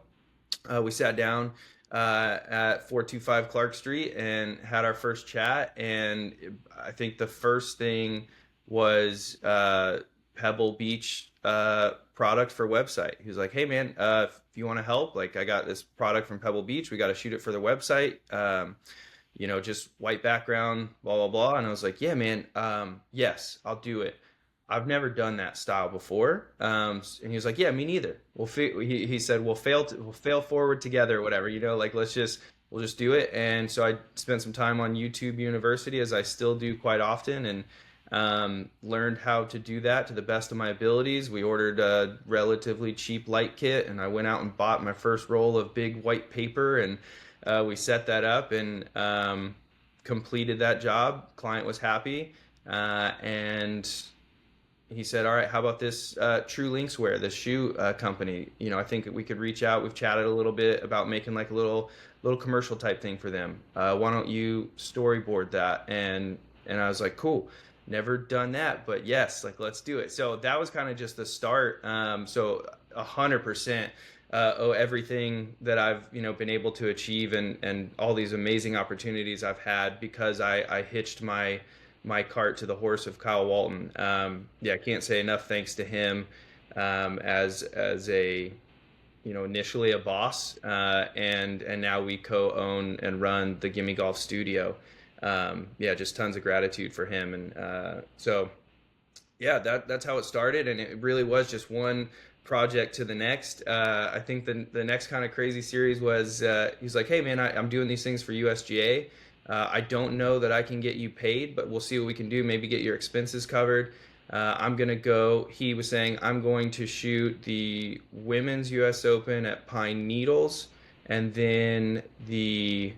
we sat down at 425 Clark Street and had our first chat. And I think the first thing was Pebble Beach product for website. He was like, hey, man, if you want to help, like I got this product from Pebble Beach. We got to shoot it for the website. You know, just white background, blah, blah, blah. And I was like, yeah, man, yes, I'll do it. I've never done that style before. And he was like, yeah, me neither. He said, we'll fail forward together or whatever, you know, like, we'll just do it. And so I spent some time on YouTube University, as I still do quite often, and learned how to do that to the best of my abilities. We ordered a relatively cheap light kit, and I went out and bought my first roll of big white paper, and we set that up and completed that job. Client was happy, and he said, all right, how about this True Linkswear, this shoe company? You know, I think we could reach out. We've chatted a little bit about making like a little commercial type thing for them. Why don't you storyboard that? And I was like, cool. Never done that, but yes, like, let's do it. So that was kind of just the start. So 100% owe everything that I've, you know, been able to achieve and all these amazing opportunities I've had because I hitched my cart to the horse of Kyle Walton. Yeah, I can't say enough thanks to him as a, you know, initially a boss, and now we co-own and run the Gimme Golf Studio. Yeah, just tons of gratitude for him. And so, yeah, that's how it started, and it really was just one project to the next. I think the next kind of crazy series was he's like, hey, man, I'm doing these things for USGA. I don't know that I can get you paid, but we'll see what we can do. Maybe get your expenses covered. He was saying, I'm going to shoot the Women's US Open at Pine Needles, and then the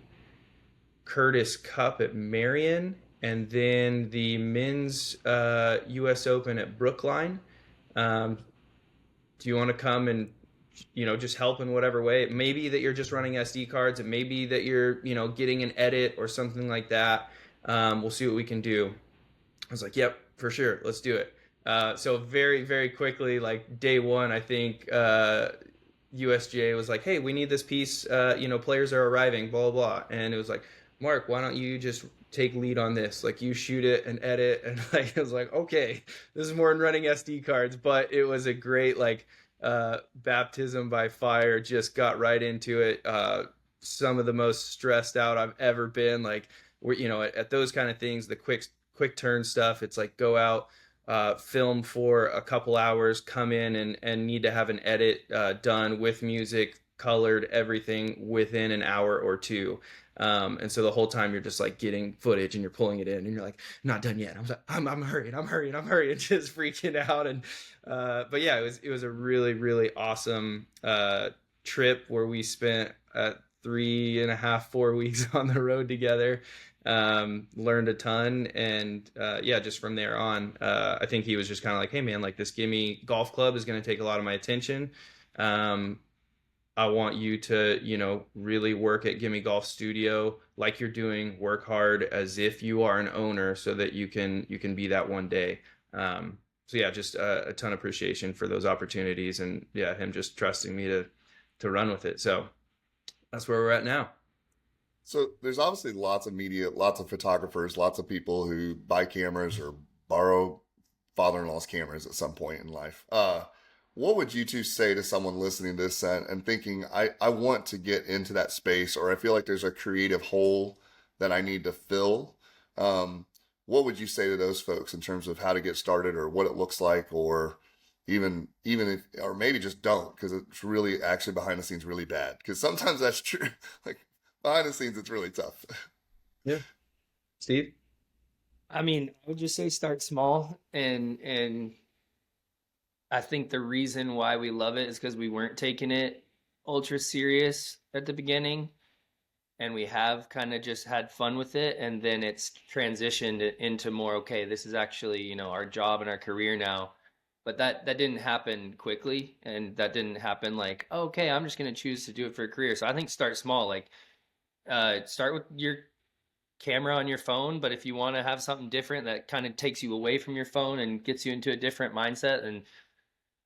Curtis Cup at Marion, and then the Men's US Open at Brookline. Do you want to come and, you know, just help in whatever way? It may be that you're just running SD cards. It may be that you're, you know, getting an edit or something like that. We'll see what we can do. I was like, yep, for sure. Let's do it. So very, very quickly, like day one, I think USGA was like, hey, we need this piece. You know, players are arriving, blah, blah, blah. And it was like, Mark, why don't you just take lead on this? Like, you shoot it and edit. And like, it was like, okay, this is more than running SD cards. But it was a great, like, baptism by fire. Just got right into it. Some of the most stressed out I've ever been. Like, we're, you know, at those kind of things, the quick turn stuff, it's like go out, film for a couple hours, come in and need to have an edit done with music colored, everything within an hour or two. And so the whole time you're just like getting footage and you're pulling it in and you're like, not done yet. I'm hurrying, just freaking out. And, but yeah, it was a really, really awesome, trip where we spent, 3.5, 4 weeks on the road together. Learned a ton. And, yeah, just from there on, I think he was just kind of like, hey man, like this Gimme Golf Club is going to take a lot of my attention. Um, I want you to, really work at Gimme Golf Studio like you're doing, work hard as if you are an owner so that you can be that one day. So yeah, just a ton of appreciation for those opportunities and yeah, him just trusting me to run with it. So that's where we're at now. So there's obviously lots of media, lots of photographers, lots of people who buy cameras or borrow father-in-law's cameras at some point in life. What would you two say to someone listening to this and thinking, I want to get into that space, or I feel like there's a creative hole that I need to fill? What would you say to those folks in terms of how to get started or what it looks like, or even if, or maybe just don't, because it's really actually behind the scenes really bad. Because sometimes that's true. Like behind the scenes, it's really tough. Yeah. Steve? I mean, I would just say start small, and I think the reason why we love it is because we weren't taking it ultra serious at the beginning, and we have kind of just had fun with it, and then it's transitioned into more, okay, this is actually, our job and our career now. But that didn't happen quickly, and that didn't happen like, oh, okay, I'm just going to choose to do it for a career. So I think start small, like start with your camera on your phone, but if you want to have something different that kind of takes you away from your phone and gets you into a different mindset, and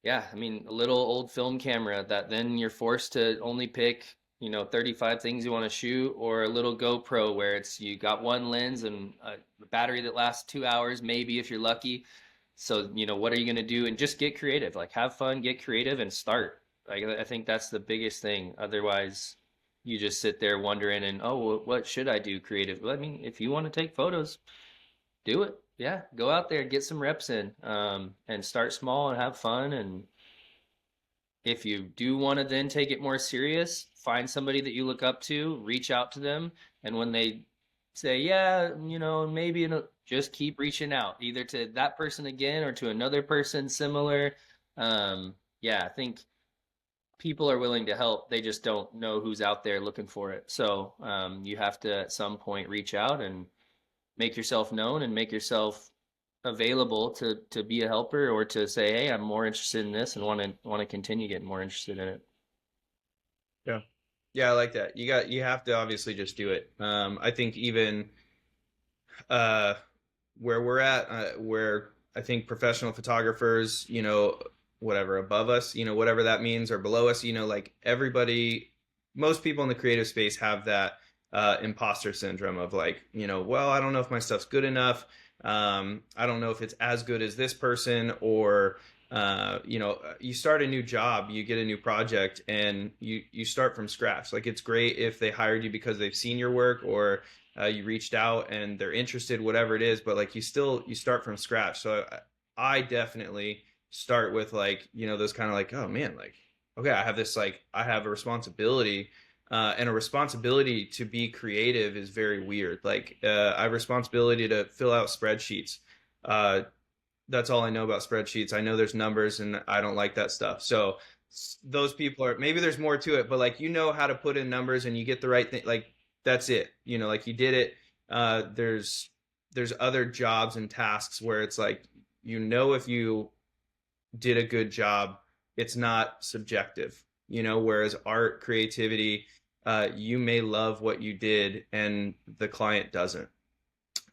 yeah, I mean, a little old film camera that then you're forced to only pick, 35 things you want to shoot, or a little GoPro where it's you got one lens and a battery that lasts 2 hours, maybe if you're lucky. So, what are you going to do? And just get creative, like have fun, get creative and start. Like, I think that's the biggest thing. Otherwise, you just sit there wondering and, oh, well, what should I do creative? Well, I mean, if you want to take photos, do it. Yeah, go out there, get some reps in, and start small and have fun. And if you do want to then take it more serious, find somebody that you look up to, reach out to them, and when they say, yeah, maybe just keep reaching out, either to that person again or to another person similar. Yeah, I think people are willing to help. They just don't know who's out there looking for it. So you have to at some point reach out and make yourself known and make yourself available to be a helper, or to say, hey, I'm more interested in this and want to continue getting more interested in it. Yeah. Yeah, I like that. You have to obviously just do it. I think even uh where we're at, where I think professional photographers, whatever above us, whatever that means, or below us, like everybody, most people in the creative space have that imposter syndrome of like, well, I don't know if my stuff's good enough. I don't know if it's as good as this person, or you start a new job, you get a new project, and you start from scratch. Like it's great if they hired you because they've seen your work, or you reached out and they're interested, whatever it is, but like you start from scratch. So I definitely start with like, those kind of like, oh man, like, okay, I have a responsibility, and a responsibility to be creative is very weird. Like, I have a responsibility to fill out spreadsheets. That's all I know about spreadsheets. I know there's numbers and I don't like that stuff. So those people are, maybe there's more to it, but like, how to put in numbers and you get the right thing. Like, that's it, like you did it. There's other jobs and tasks where it's like, if you did a good job, it's not subjective, whereas art, creativity, you may love what you did and the client doesn't.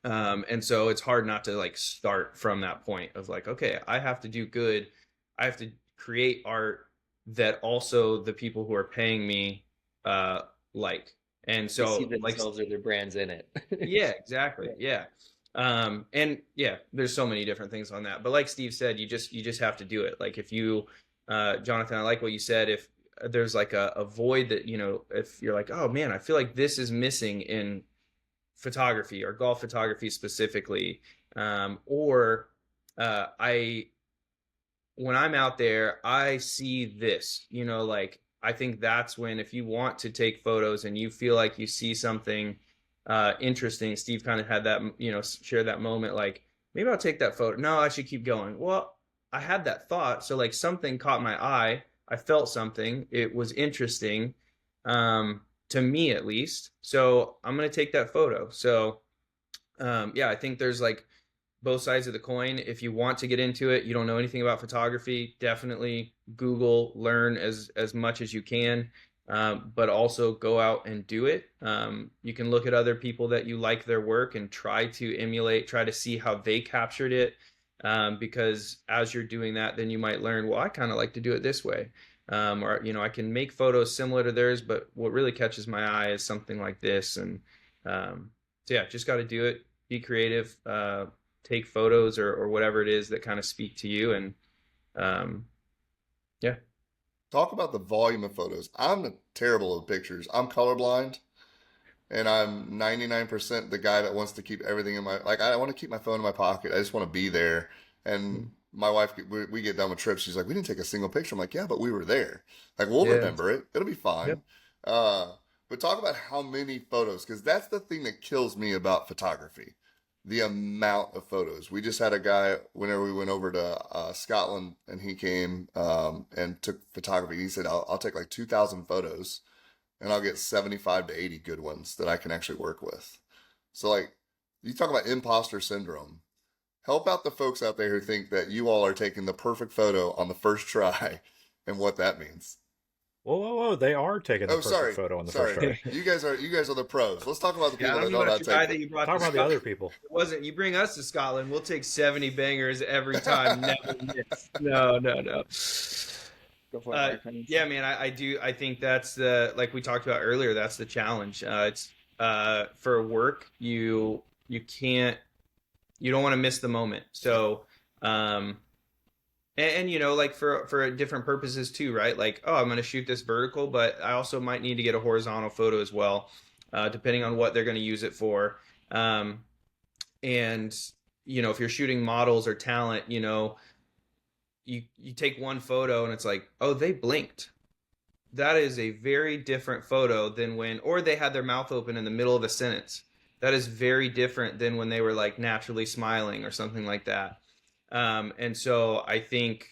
And so it's hard not to like start from that point of like, okay, I have to do good. I have to create art that also the people who are paying me like. And They see so like, themselves or their brands in it. yeah, exactly. Yeah. And yeah, there's so many different things on that. But like Steve said, you just have to do it. Like if you, Jonathan, I like what you said. If there's like a void that, if you're like, oh man, I feel like this is missing in photography or golf photography specifically, or when I'm out there, I see this, like I think that's when, if you want to take photos and you feel like you see something interesting, Steve kind of had that, share that moment, like, maybe I'll take that photo. No, I should keep going. Well, I had that thought. So like something caught my eye. I felt something. It was interesting, to me at least. So I'm going to take that photo. So yeah, I think there's like both sides of the coin. If you want to get into it, you don't know anything about photography, definitely Google, learn as much as you can, but also go out and do it. You can look at other people that you like their work and try to emulate, try to see how they captured it, because as you're doing that, then you might learn, well, I kind of like to do it this way. Or, I can make photos similar to theirs, but what really catches my eye is something like this. And so yeah, just got to do it, be creative, take photos or whatever it is that kind of speak to you. And yeah. Talk about the volume of photos. I'm terrible at pictures. I'm colorblind, and I'm 99% the guy that wants to keep everything in my, like, I want to keep my phone in my pocket. I just want to be there. And my wife, we get done with trips. She's like, we didn't take a single picture. I'm like, yeah, but we were there. Like, we'll Yeah. remember it. It'll be fine. Yep. But talk about how many photos, because that's the thing that kills me about photography. The amount of photos. We just had a guy, whenever we went over to Scotland, and he came and took photography. He said, I'll take like 2,000 photos, and I'll get 75 to 80 good ones that I can actually work with. So, like, you talk about imposter syndrome. Help out the folks out there who think that you all are taking the perfect photo on the first try and what that means. Whoa, whoa, whoa! They are taking the Oh, perfect sorry. photo on the Sorry. first try. You guys are the pros. Let's talk about the Yeah, I people don't that know know how about to the guy take that it. you brought Talk to about the Scotland. other people. It wasn't, you bring us to Scotland, we'll take 70 bangers every time, never miss. No. Go for it, Mark. Yeah, man, I think that's the, like we talked about earlier, that's the challenge. It's for work, you can't, you don't want to miss the moment. So, and like for different purposes too, right? Like, oh, I'm going to shoot this vertical, but I also might need to get a horizontal photo as well, depending on what they're going to use it for. And if you're shooting models or talent, you take one photo and it's like, oh, they blinked. That is a very different photo than when, or they had their mouth open in the middle of a sentence. That is very different than when they were like naturally smiling or something like that. And so I think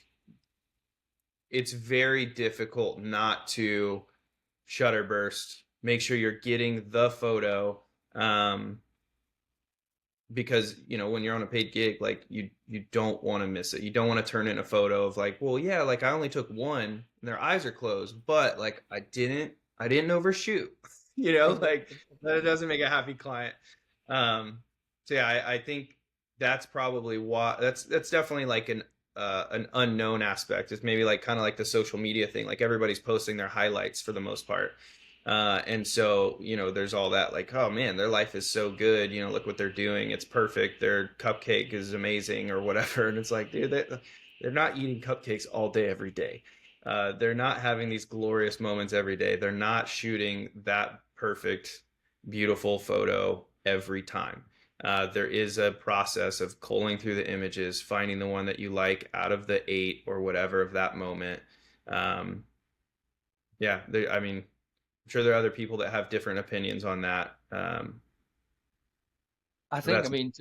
it's very difficult not to shutter burst, make sure you're getting the photo. Because when you're on a paid gig, like you don't want to miss it. You don't want to turn in a photo of like, well, yeah, like I only took one and their eyes are closed, but like I didn't overshoot. Like that doesn't make a happy client. So yeah, I think that's probably why, that's definitely like an unknown aspect. It's maybe like kind of like the social media thing, like everybody's posting their highlights for the most part. And so, there's all that like, oh man, their life is so good. Look what they're doing. It's perfect. Their cupcake is amazing or whatever. And it's like, dude, they're not eating cupcakes all day, every day. They're not having these glorious moments every day. They're not shooting that perfect, beautiful photo every time. There is a process of culling through the images, finding the one that you like out of the 8 or whatever of that moment. Yeah, I mean, I'm sure there are other people that have different opinions on that. I think, I mean,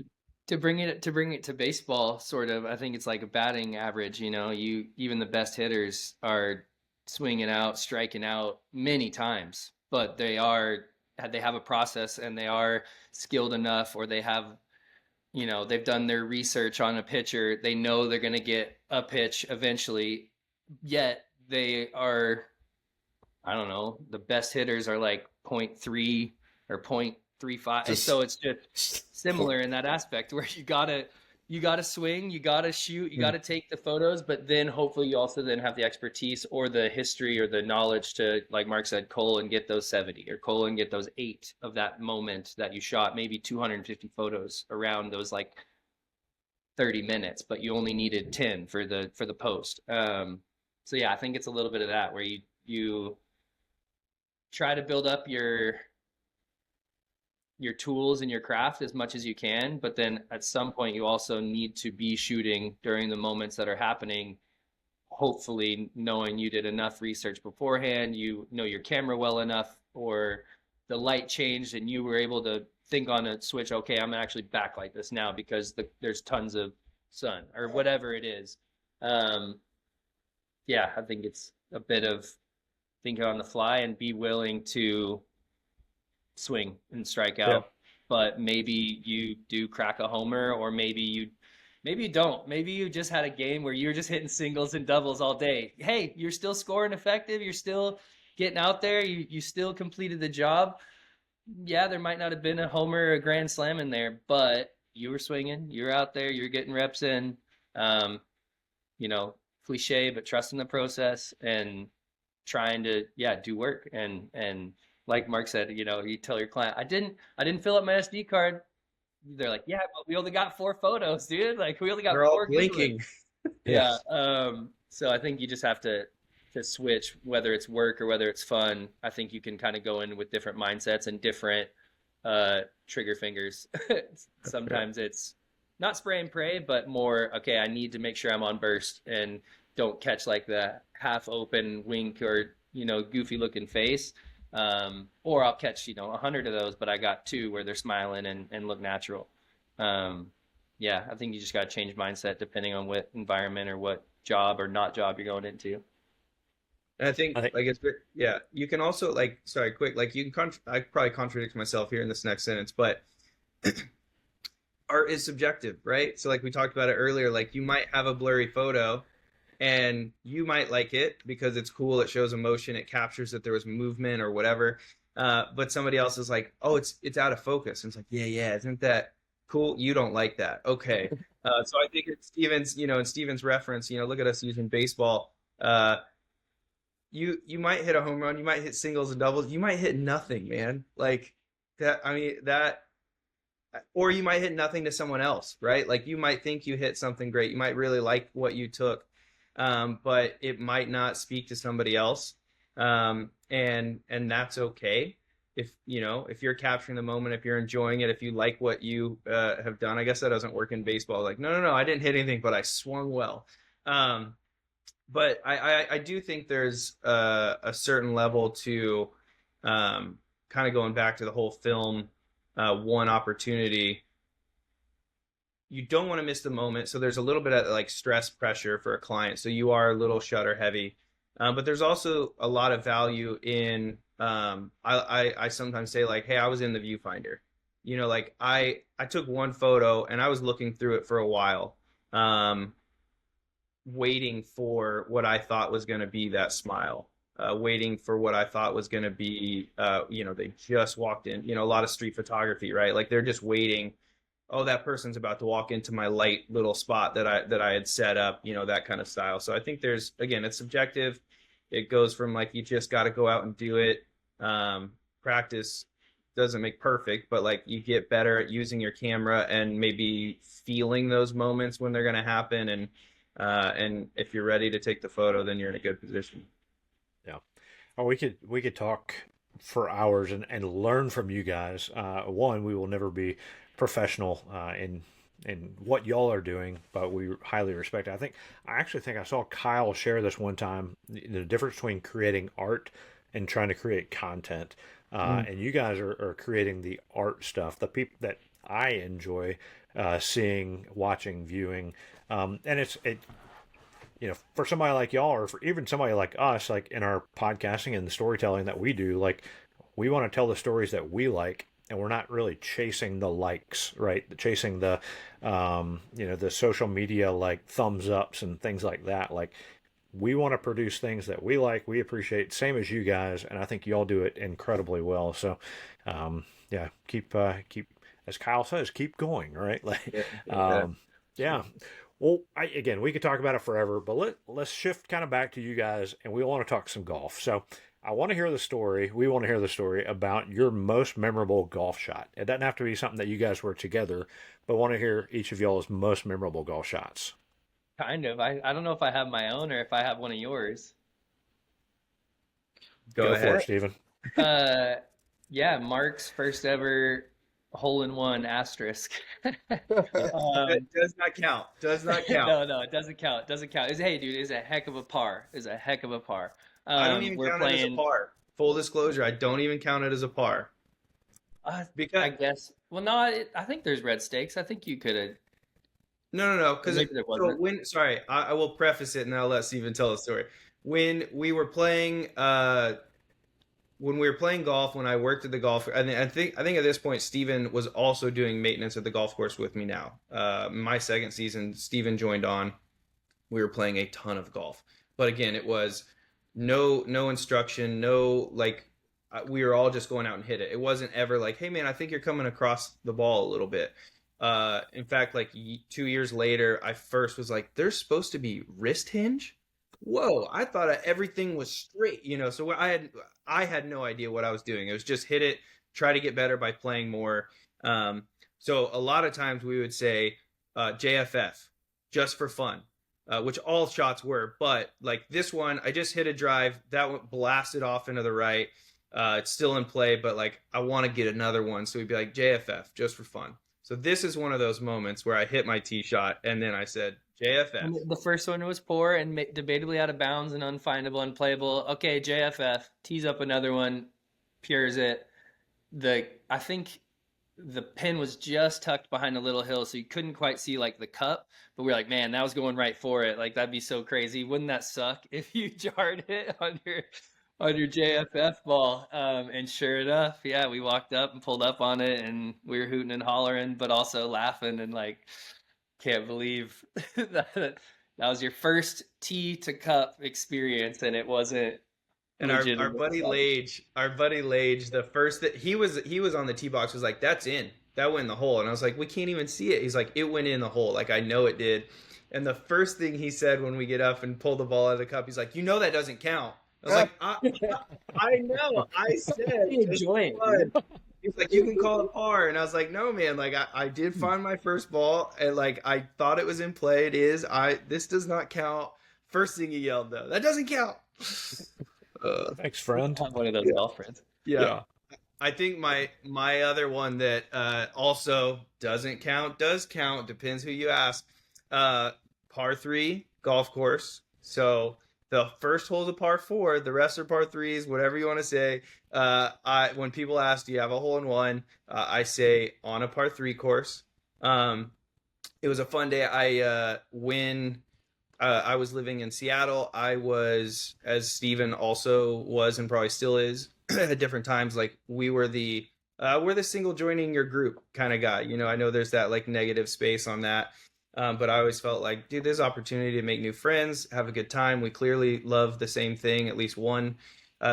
to bring it to baseball, sort of, I think it's like a batting average. You even the best hitters are swinging out, striking out many times, but they have a process and they are skilled enough, or they have, they've done their research on a pitcher. They know they're going to get a pitch eventually. Yet they are, I don't know, the best hitters are like 0.3 or 0.35. So it's just similar in that aspect where you gotta swing, you gotta shoot, you gotta take the photos, but then hopefully you also then have the expertise or the history or the knowledge to, like Mark said, cull and get those 70 or cull and get those 8 of that moment that you shot, maybe 250 photos around those like 30 minutes, but you only needed 10 for the post. So yeah, I think it's a little bit of that where you try to build up your tools and your craft as much as you can, but then at some point you also need to be shooting during the moments that are happening, hopefully knowing you did enough research beforehand, you know your camera well enough, or the light changed and you were able to think on a switch, okay, I'm actually backlight this now because there's tons of sun or whatever it is. Um, yeah, I think it's a bit of thinking on the fly and be willing to swing and strike Yeah. out. But maybe you do crack a homer, or maybe you don't. Maybe you just had a game where you're just hitting singles and doubles all day. Hey, you're still scoring effective. You're still getting out there. You still completed the job. Yeah, there might not have been a homer or a grand slam in there, but you were swinging. You're out there. You're getting reps in. Um, you know, cliche, but trusting the process and trying to, yeah, do work. And like Mark said, you know, you tell your client, I didn't fill up my SD card. They're like, yeah, but we only got 4 photos, dude. Like we only got They're all 4 good ones. blinking. Yeah. So I think you just have to switch, whether it's work or whether it's fun. I think you can kind of go in with different mindsets and different trigger fingers. Sometimes it's not spray and pray, but more, okay, I need to make sure I'm on burst and don't catch like the half open wink or, you know, goofy looking face. Or I'll catch, you know, 100 of those, but I got 2 where they're smiling and look natural. Yeah, I think you just got to change mindset depending on what environment or what job or not job you're going into. And I think I think like yeah, you can also like, sorry, quick, like you can I probably contradict myself here in this next sentence, but art is subjective, right? So like we talked about it earlier, like you might have a blurry photo and you might like it because it's cool, it shows emotion, it captures that there was movement or whatever. But somebody else is like, oh, it's out of focus. And it's like, yeah, isn't that cool? You don't like that. Okay. So I think it's Steven's, you know, in Steven's reference, you know, look at us using baseball. You might hit a home run, you might hit singles and doubles, you might hit nothing, man. Like that, I mean, that, or you might hit nothing to someone else, right? Like you might think you hit something great, you might really like what you took, but it might not speak to somebody else, and that's okay. If you know, if you're capturing the moment, if you're enjoying it, if you like what you have done. I guess that doesn't work in baseball. Like, no, I didn't hit anything, but I swung well. But I do think there's a certain level to kind of going back to the whole film one opportunity. You don't want to miss the moment. So there's a little bit of like stress pressure for a client. So you are a little shutter heavy. But there's also a lot of value in, I sometimes say like, hey, I was in the viewfinder. You know, like I took one photo and I was looking through it for a while, waiting for what I thought was going to be that smile. Waiting for what I thought was going to be, you know, they just walked in, you know, a lot of street photography, right? Like they're just waiting. Oh, that person's about to walk into my light little spot that I had set up, you know, that kind of style. So I think there's, again, it's subjective. It goes from like, you just got to go out and do it. Practice doesn't make perfect, but like you get better at using your camera and maybe feeling those moments when they're going to happen. And if you're ready to take the photo, then you're in a good position. Yeah. Oh, we could talk for hours and learn from you guys. One, we will never be professional in what y'all are doing, but we highly respect it. I actually think I saw Kyle share this one time, the difference between creating art and trying to create content. And you guys are creating the art stuff, the people that I enjoy seeing, watching, viewing. And it, you know, for somebody like y'all, or for even somebody like us, like in our podcasting and the storytelling that we do, like we want to tell the stories that we like, and we're not really chasing the likes, right? Chasing the, you know, the social media like thumbs ups and things like that. Like we want to produce things that we like, we appreciate, same as you guys, and I think y'all do it incredibly well. So, yeah, keep as Kyle says, keep going, right? Like, yeah. Well, again, we could talk about it forever, but let's shift kind of back to you guys, and we want to talk some golf. So I want to hear the story. We want to hear the story about your most memorable golf shot. It doesn't have to be something that you guys were together, but I want to hear each of y'all's most memorable golf shots. Kind of. I don't know if I have my own or if I have one of yours. Go for ahead. it, Stephen. Yeah, Mark's first ever hole in one asterisk. That Um, does not count. Does not count. no, it doesn't count. It doesn't count. Hey, dude, it's a heck of a par. It's a heck of a par. I don't even We're count it as a playing. par. Full disclosure, I don't even count it as a par Uh, because I guess. Well, no, I think there's red stakes. I think you could have. no, because Maybe there so wasn't. when sorry, I will preface it and I'll let Steven tell the story. When we were playing, when we were playing golf, when I worked at the golf, and I think at this point Steven was also doing maintenance at the golf course with me now. My second season, Steven joined on. We were playing a ton of golf, but again, it was no instruction, no like we were all just going out and hit it. It wasn't ever like, hey man, I think you're coming across the ball a little bit. In fact, like 2 years later, I first was like, there's supposed to be wrist hinge. Whoa, I thought everything was straight, So I had no idea what I was doing. It was just hit it, try to get better by playing more. So a lot of times we would say JFF just for fun, which all shots were. But like this one, I just hit a drive that went blasted off into the right. It's still in play, but like I want to get another one, so we'd be like JFF just for fun. So this is one of those moments where I hit my tee shot and then I said JFF. And the first one was poor and debatably out of bounds and unfindable, unplayable. Okay, JFF tees up another one, pures it. I think the pin was just tucked behind a little hill, so you couldn't quite see like the cup. But we were like, man, that was going right for it. Like that'd be so crazy. Wouldn't that suck if you jarred it on your JFF ball? And sure enough, yeah, we walked up and pulled up on it, and we were hooting and hollering, but also laughing and like, can't believe that was your first tee to cup experience, and it wasn't And our legitimate. buddy Lage, the first that he was on the tee box was like, that's in. That went in the hole. And I was like, we can't even see it. He's like, it went in the hole. Like I know it did. And the first thing he said when we get up and pull the ball out of the cup, he's like, that doesn't count. I was like, I know. I said Enjoying. He's like, you can call it par. And I was like, no, man, like I did find my first ball and like I thought it was in play. It is. This does not count. First thing he yelled though, that doesn't count. Thanks, friend. One of those golf friends. Yeah. I think my other one that also doesn't count, does count, depends who you ask. Par 3 golf course. So the first hole's a par 4, the rest are par 3s, whatever you want to say. When people ask, do you have a hole in one? I say on a par 3 course. It was a fun day. When I was living in Seattle, I was, as Stephen also was and probably still is at different times, like we're the single joining your group kind of guy. I know there's that like negative space on that. But I always felt like, dude, there's opportunity to make new friends, have a good time. We clearly love the same thing, at least one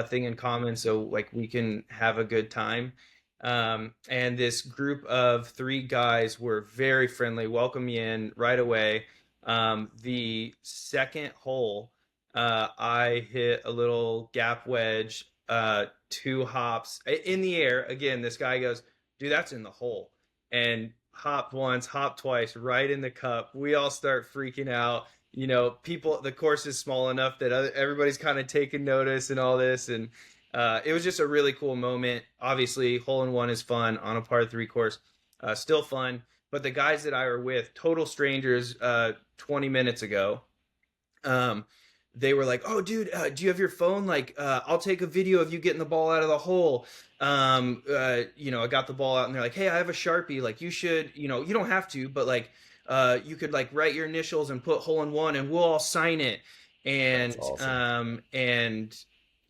thing in common. So like we can have a good time. And this group of 3 guys were very friendly, welcome me in right away. The second hole, I hit a little gap wedge, 2 hops in the air. Again, this guy goes, dude, that's in the hole. And hopped once, hopped twice, right in the cup. We all start freaking out. The course is small enough that everybody's kind of taking notice and all this. And it was just a really cool moment. Obviously, hole in one is fun on a par 3 course, still fun. But the guys that I were with, total strangers, 20 minutes ago, they were like, oh, dude, do you have your phone? Like, I'll take a video of you getting the ball out of the hole. I got the ball out and they're like, hey, I have a Sharpie. Like, you should, you don't have to, but like, you could like write your initials and put hole in one and we'll all sign it. And, That's awesome.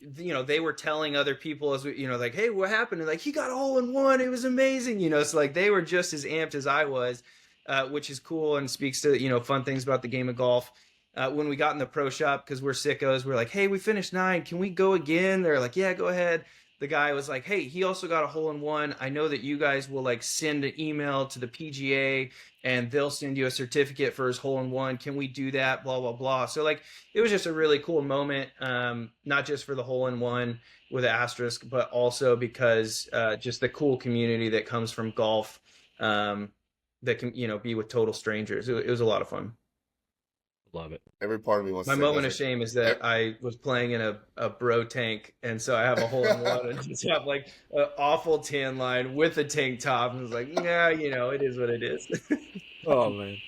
they were telling other people as we, like, hey, what happened? And like, he got a hole in one. It was amazing. So like they were just as amped as I was, which is cool and speaks to, fun things about the game of golf. When we got in the pro shop, because we're sickos, we're like, hey, we finished 9. Can we go again? They're like, yeah, go ahead. The guy was like, hey, he also got a hole in one. I know that you guys will like send an email to the PGA and they'll send you a certificate for his hole in one. Can we do that? Blah, blah, blah. So like, it was just a really cool moment. Not just for the hole in one with an asterisk, but also because just the cool community that comes from golf that can, be with total strangers. It was a lot of fun. Love it. Every part of me wants My to say moment of that's like, shame is that I was playing in a bro tank, and so I have a hole in one and just have like an awful tan line with a tank top, and it's like, yeah, it is what it is. Oh man.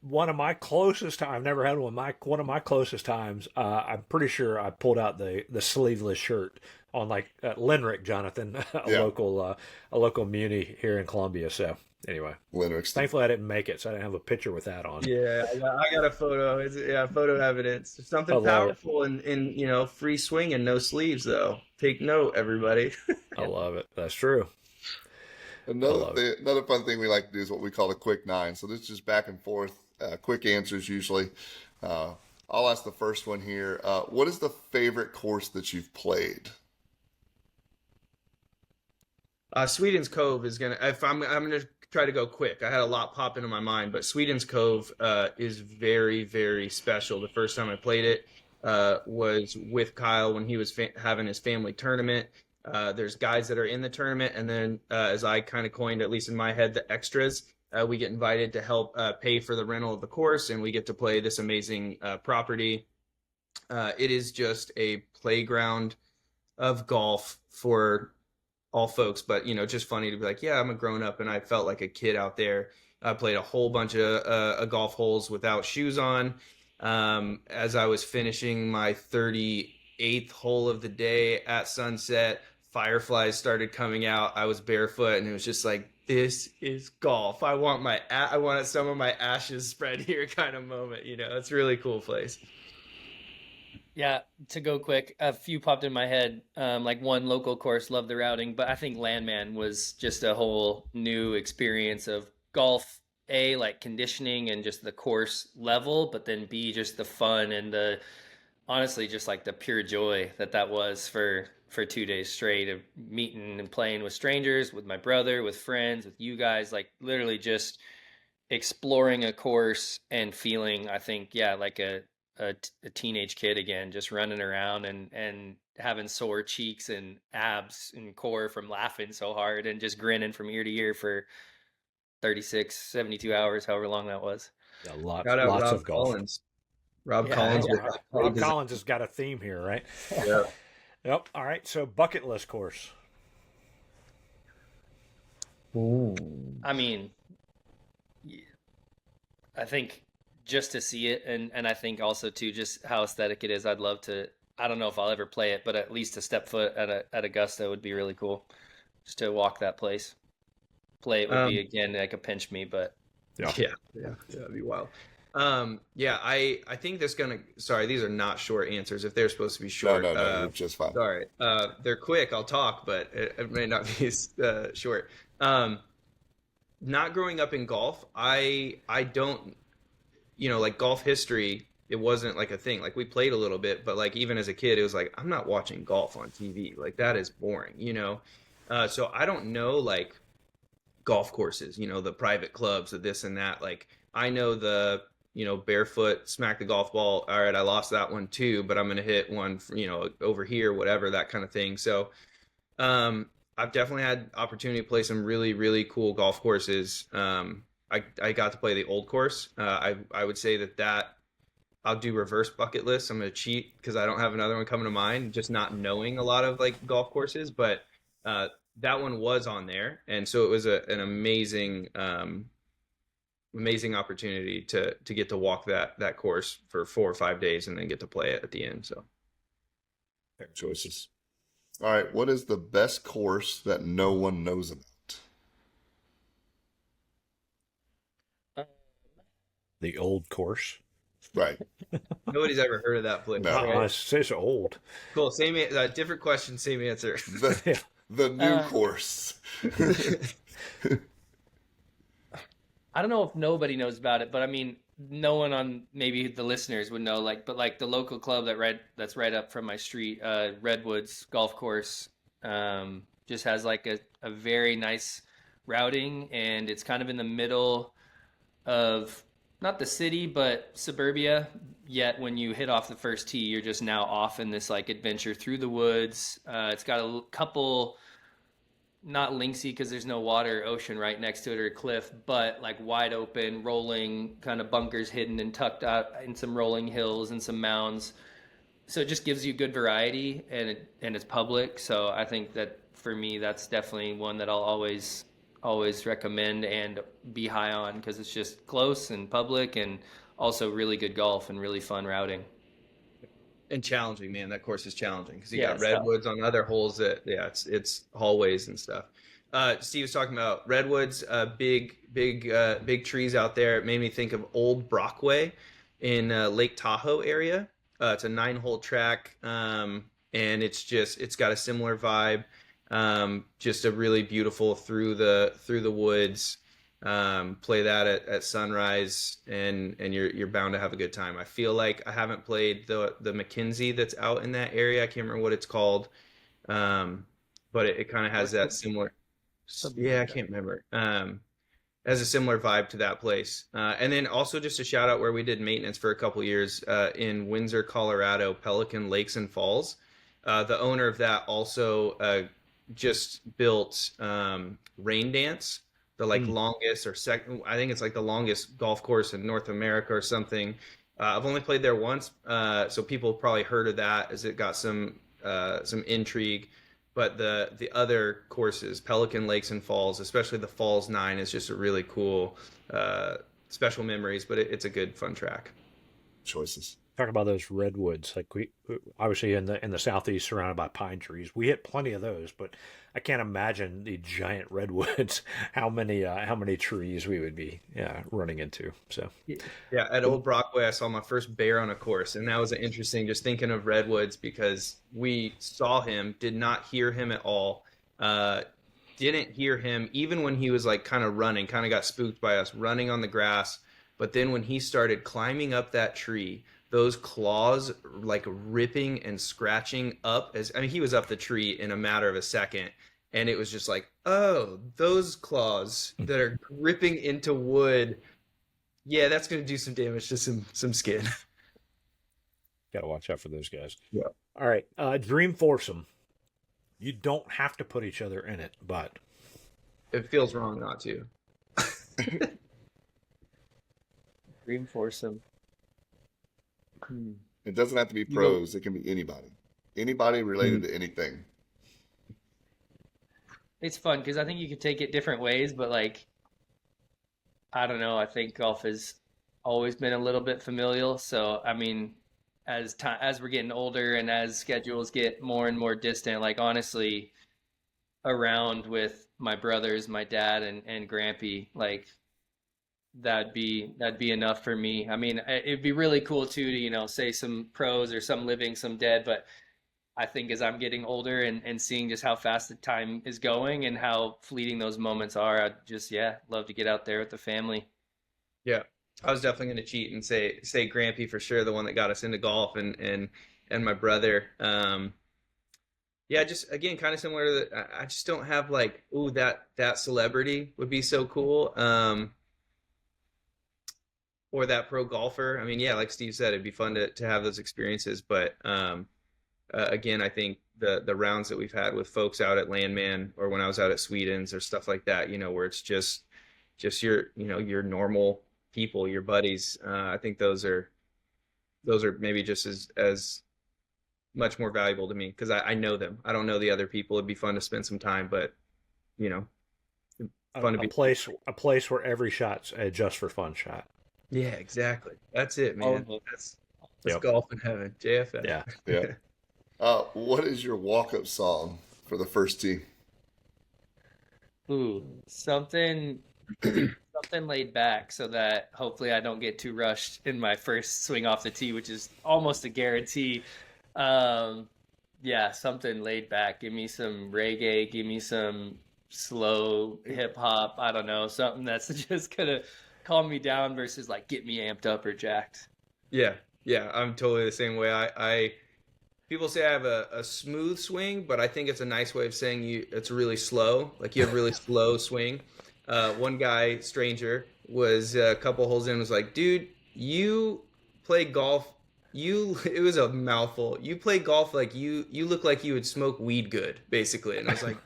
One of my closest I've never had one of my closest times. I'm pretty sure I pulled out the sleeveless shirt on like Lenrick Jonathan, yeah, a local muni here in Columbia. So anyway, Linux. thankfully I didn't make it, so I didn't have a picture with that on. Yeah, I got a photo. Photo evidence. There's I something love it. powerful in free swing and no sleeves, though. Take note, everybody. I love it. That's true. I Another love it. thing, another fun thing we like to do is what we call a quick nine. So this is just back and forth, quick answers usually. Uh, I'll ask the first one here. What is the favorite course that you've played? Sweden's Cove is gonna. If I'm gonna try to go quick. I had a lot pop into my mind, but Sweden's Cove is very, very special. The first time I played it was with Kyle when he was having his family tournament. There's guys that are in the tournament, and then as I kind of coined, at least in my head, the extras. We get invited to help pay for the rental of the course, and we get to play this amazing property. It is just a playground of golf for all folks, but just funny to be like, yeah, I'm a grown up, and I felt like a kid out there. I played a whole bunch of golf holes without shoes on. As I was finishing my 38th hole of the day at sunset, fireflies started coming out. I was barefoot, and it was just like, this is golf. I want some of my ashes spread here kind of moment. It's a really cool place. Yeah, to go quick, a few popped in my head. Like one local course, loved the routing, but I think Landman was just a whole new experience of golf. A, like conditioning and just the course level, but then B, just the fun and the honestly just like the pure joy that was for 2 days straight of meeting and playing with strangers, with my brother, with friends, with you guys, like literally just exploring a course and feeling, I think, yeah, like a teenage kid again, just running around and having sore cheeks and abs and core from laughing so hard and just grinning from ear to ear for 36, 72 hours, however long that was. Yeah, lots Shout out lots Rob of golf. Collins. Rob Yeah, Collins Oh, with yeah. Rob Collins has got a theme here, right? yeah. Yep. All right. So bucket list course. I mean, I think just to see it and I think also too just how aesthetic it is. I'd love to. I don't know if I'll ever play it, but at least to step foot at Augusta would be really cool. Just to walk that place. Play it would be again like a pinch me, but Yeah. Yeah, that'd be wild. I think that's gonna. Sorry, these are not short answers. If they're supposed to be No, short, no, no, you're just fine. sorry. They're quick. I'll talk, but it may not be as short. Not growing up in golf, I don't, like golf history. It wasn't like a thing. Like we played a little bit, but like even as a kid, it was like I'm not watching golf on TV. Like that is boring. So I don't know like golf courses, the private clubs, the this and that. Like I know the barefoot smack the golf ball. All right, I lost that one too, but I'm gonna hit one, over here, whatever, that kind of thing. So I've definitely had opportunity to play some really, really cool golf courses. I got to play the old course. I would say that I'll do reverse bucket list. I'm gonna cheat because I don't have another one coming to mind. Just not knowing a lot of like golf courses, but that one was on there, and so it was an amazing, amazing opportunity to get to walk that course for 4 or 5 days and then get to play it at the end. So, Fair choices. All right, what is the best course that no one knows about? The old course. Right. nobody's ever heard of that place. No. Right? It's old. Cool. Same, different question, same answer. The new course. I don't know if nobody knows about it, but I mean, no one on maybe the listeners would know. Like, but like the local club that's right up from my street, Redwoods Golf Course, just has like a very nice routing, and it's kind of in the middle of not the city, but suburbia. Yet when you hit off the first tee, you're just now off in this like adventure through the woods. It's got a couple not linksy because there's no water or ocean right next to it or a cliff, but like wide open, rolling kind of bunkers hidden and tucked out in some rolling hills and some mounds. So it just gives you good variety, and it's public. So I think that for me, that's definitely one that I'll always recommend and be high on because it's just close and public and also really good golf and really fun routing. And challenging, man. That course is challenging because you Yeah, got it's tough. redwoods on other holes that, yeah, it's hallways and stuff. Steve was talking about redwoods, big trees out there. It made me think of Old Brockway in Lake Tahoe area. It's a 9-hole track, and it's got a similar vibe. Just a really beautiful through the woods. Play that at sunrise, and you're bound to have a good time. I feel like I haven't played the McKinsey that's out in that area. I can't remember what it's called, but it kind of has that similar. Yeah, I can't remember. Has a similar vibe to that place. And then also just a shout out where we did maintenance for a couple years in Windsor, Colorado, Pelican Lakes and Falls. The owner of that also just built Rain Dance, the like longest or second, I think it's like the longest golf course in North America or something. I've only played there once, so people probably heard of that as it got some intrigue. But the other courses, Pelican Lakes and Falls, especially the Falls 9, is just a really cool, special memories. But it's a good, fun track. Choices. Talk about those redwoods. Like we obviously in the southeast, surrounded by pine trees. We hit plenty of those, but I can't imagine the giant redwoods. How many trees we would be running into. So Yeah, at Old Brockway, I saw my first bear on a course, and that was interesting. Just thinking of redwoods because we saw him, did not hear him at all. Didn't hear him even when he was like kind of running. Kind of got spooked by us running on the grass. But then when he started climbing up that tree, those claws like ripping and scratching up he was up the tree in a matter of a second, and it was just like, oh, those claws that are gripping into wood, yeah, that's going to do some damage to some skin. got to watch out for those guys. Yeah. All right, dream foursome. You don't have to put each other in it, but It feels wrong not to. Dream foursome. It doesn't have to be pros. It can be anybody. Anybody related to anything. It's fun because I think you could take it different ways, but like, I don't know. I think golf has always been a little bit familial. So, I mean, as we're getting older and as schedules get more and more distant, like honestly, around with my brothers, my dad, and Grampy, like that'd be enough for me. I mean, it'd be really cool too to, say some pros or some living, some dead, but I think as I'm getting older and seeing just how fast the time is going and how fleeting those moments are, I'd just, love to get out there with the family. Yeah, I was definitely going to cheat and say Grampy for sure, the one that got us into golf, and my brother. Yeah, just again, kind of similar to I just don't have like, ooh, that celebrity would be so cool. Or that pro golfer. I mean, yeah, like Steve said, it'd be fun to have those experiences. But again, I think the rounds that we've had with folks out at Landman or when I was out at Sweden's or stuff like that, where it's just your normal people, your buddies. I think those are maybe just as much more valuable to me because I know them. I don't know the other people. It'd be fun to spend some time, but fun to be a place where every shot's a just for fun shot. Yeah, exactly. That's it, man. That's golf in heaven. JFS. Yeah. Yeah. What is your walk-up song for the first tee? Ooh, something laid back so that hopefully I don't get too rushed in my first swing off the tee, which is almost a guarantee. Something laid back. Give me some reggae, give me some slow hip hop. I don't know, something that's just gonna calm me down versus like get me amped up or jacked. Yeah, I'm totally the same way. I people say I have a smooth swing, but I think it's a nice way of saying it's really slow. Like you have really slow swing. One guy, stranger, was a couple holes in, was like, dude, you play golf. It was a mouthful. You play golf like you look like you would smoke weed good, basically. And I was like,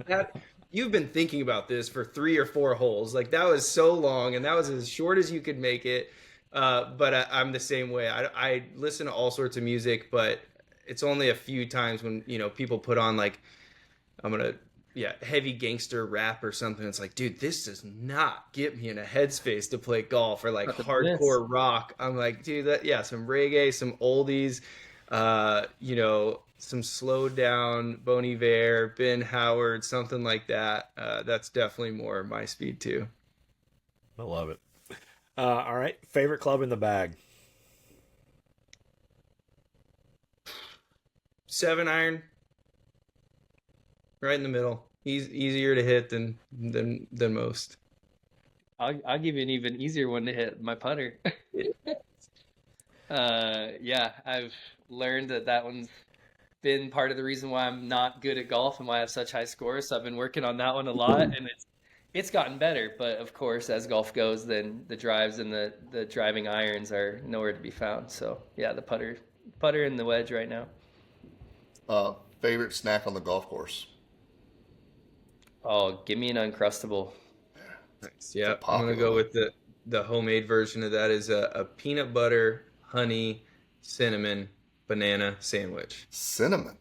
you've been thinking about this for 3 or 4 holes. Like that was so long, and that was as short as you could make it. But I'm the same way. I listen to all sorts of music, but it's only a few times when people put on like I'm gonna heavy gangster rap or something. It's like, dude, this does not get me in a headspace to play golf, or like hardcore rock. I'm like, dude, some reggae, some oldies, some slowed down Bon Iver, Ben Howard, something like that. That's definitely more my speed too. I love it. All right, favorite club in the bag. 7-iron, right in the middle. Easier to hit than most. I'll give you an even easier one to hit, my putter. I've learned that one's been part of the reason why I'm not good at golf and why I have such high scores. So I've been working on that one a lot, and it's gotten better. But of course, as golf goes, then the drives and the driving irons are nowhere to be found. So yeah, the putter and the wedge right now. Favorite snack on the golf course? Oh, give me an Uncrustable. Nice. Yeah, I'm gonna go with the homemade version of that. Is a peanut butter, honey, cinnamon, banana sandwich. Cinnamon.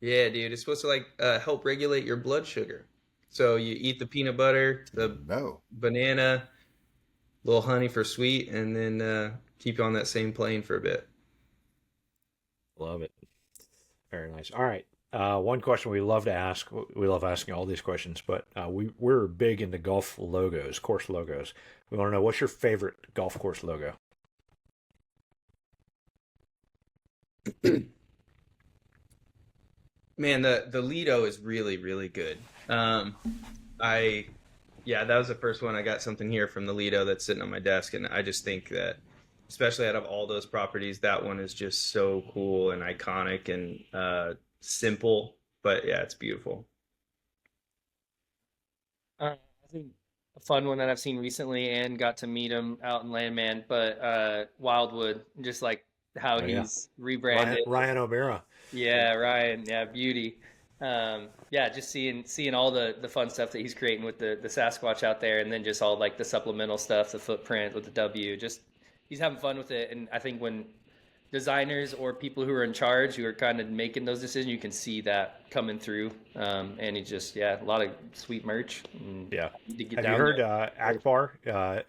Yeah, dude, it's supposed to like help regulate your blood sugar. So you eat the peanut butter, the banana, little honey for sweet, and then keep you on that same plane for a bit. Love it. Very nice. All right. One question we love to ask. We love asking all these questions, but we're big into golf logos, course logos. We want to know, what's your favorite golf course logo? Man, the Lido is really, really good. That was the first one. I got something here from the Lido that's sitting on my desk, and I just think that, especially out of all those properties, that one is just so cool and iconic and simple, but yeah, it's beautiful. I think a fun one that I've seen recently and got to meet him out in Landman, but Wildwood, just like how he's rebranded. Ryan O'Meara. Yeah, Ryan. Yeah, beauty. Just seeing all the fun stuff that he's creating with the Sasquatch out there, and then just all like the supplemental stuff, the footprint with the W. Just he's having fun with it, and I think when designers or people who are in charge, who are kind of making those decisions, you can see that coming through. And he just, a lot of sweet merch. Yeah. Have you heard Akbar, Seamus?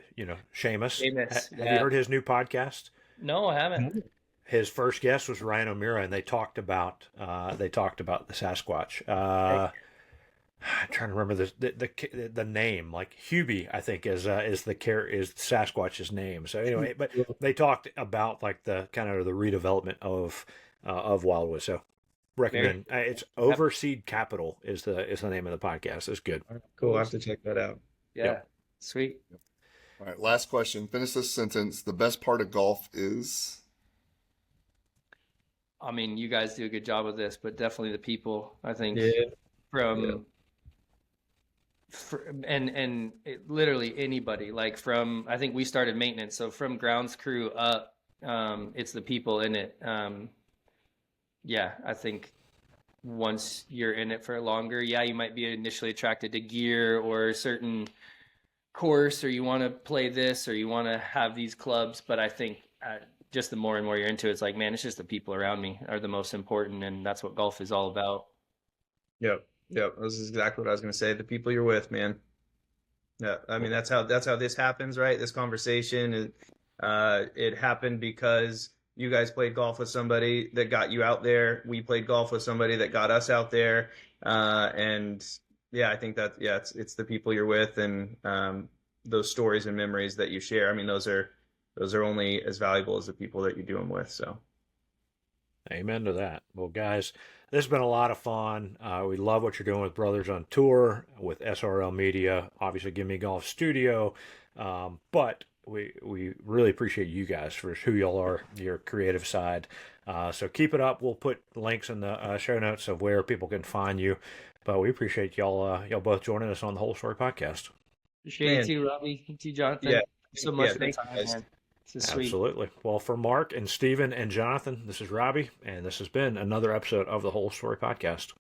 Seamus, Have you heard his new podcast? No, I haven't. His first guest was Ryan O'Meara, and they talked about the Sasquatch. I'm trying to remember the name, like Hubie, I think is Sasquatch's name. So anyway, but they talked about like the kind of the redevelopment of Wildwood. So recommend it's Overseed Capital is the name of the podcast. It's good. Cool. I have to check that out. Yeah. Sweet. All right. Last question. Finish this sentence. The best part of golf is. I mean, you guys do a good job with this, but definitely the people. I think literally anybody, like from, I think we started maintenance, so from grounds crew up, it's the people in it. I think once you're in it for longer, you might be initially attracted to gear or a certain course, or you want to play this, or you want to have these clubs, but I think just the more and more you're into it, it's like, man, it's just the people around me are the most important, and that's what golf is all about. Yep. This is exactly what I was going to say. The people you're with, man. Yeah, I mean that's how this happens, right? This conversation, it happened because you guys played golf with somebody that got you out there. We played golf with somebody that got us out there, and I think that it's the people you're with, and those stories and memories that you share. I mean, those are only as valuable as the people that you do them with. So, amen to that. Well, guys, this has been a lot of fun. We love what you're doing with Brothers on Tour, with SRL Media, obviously Gimme Golf Studio. But we really appreciate you guys for who y'all are, your creative side. So keep it up. We'll put links in the show notes of where people can find you. But we appreciate y'all both joining us on the Whole Story Podcast. Appreciate you too, Robby. You too, Jonathan. Yeah. Thanks so much for the time, man. This is sweet. Absolutely. Well, for Mark and Stephen and Jonathan, this is Robby, and this has been another episode of the Whole Story Podcast.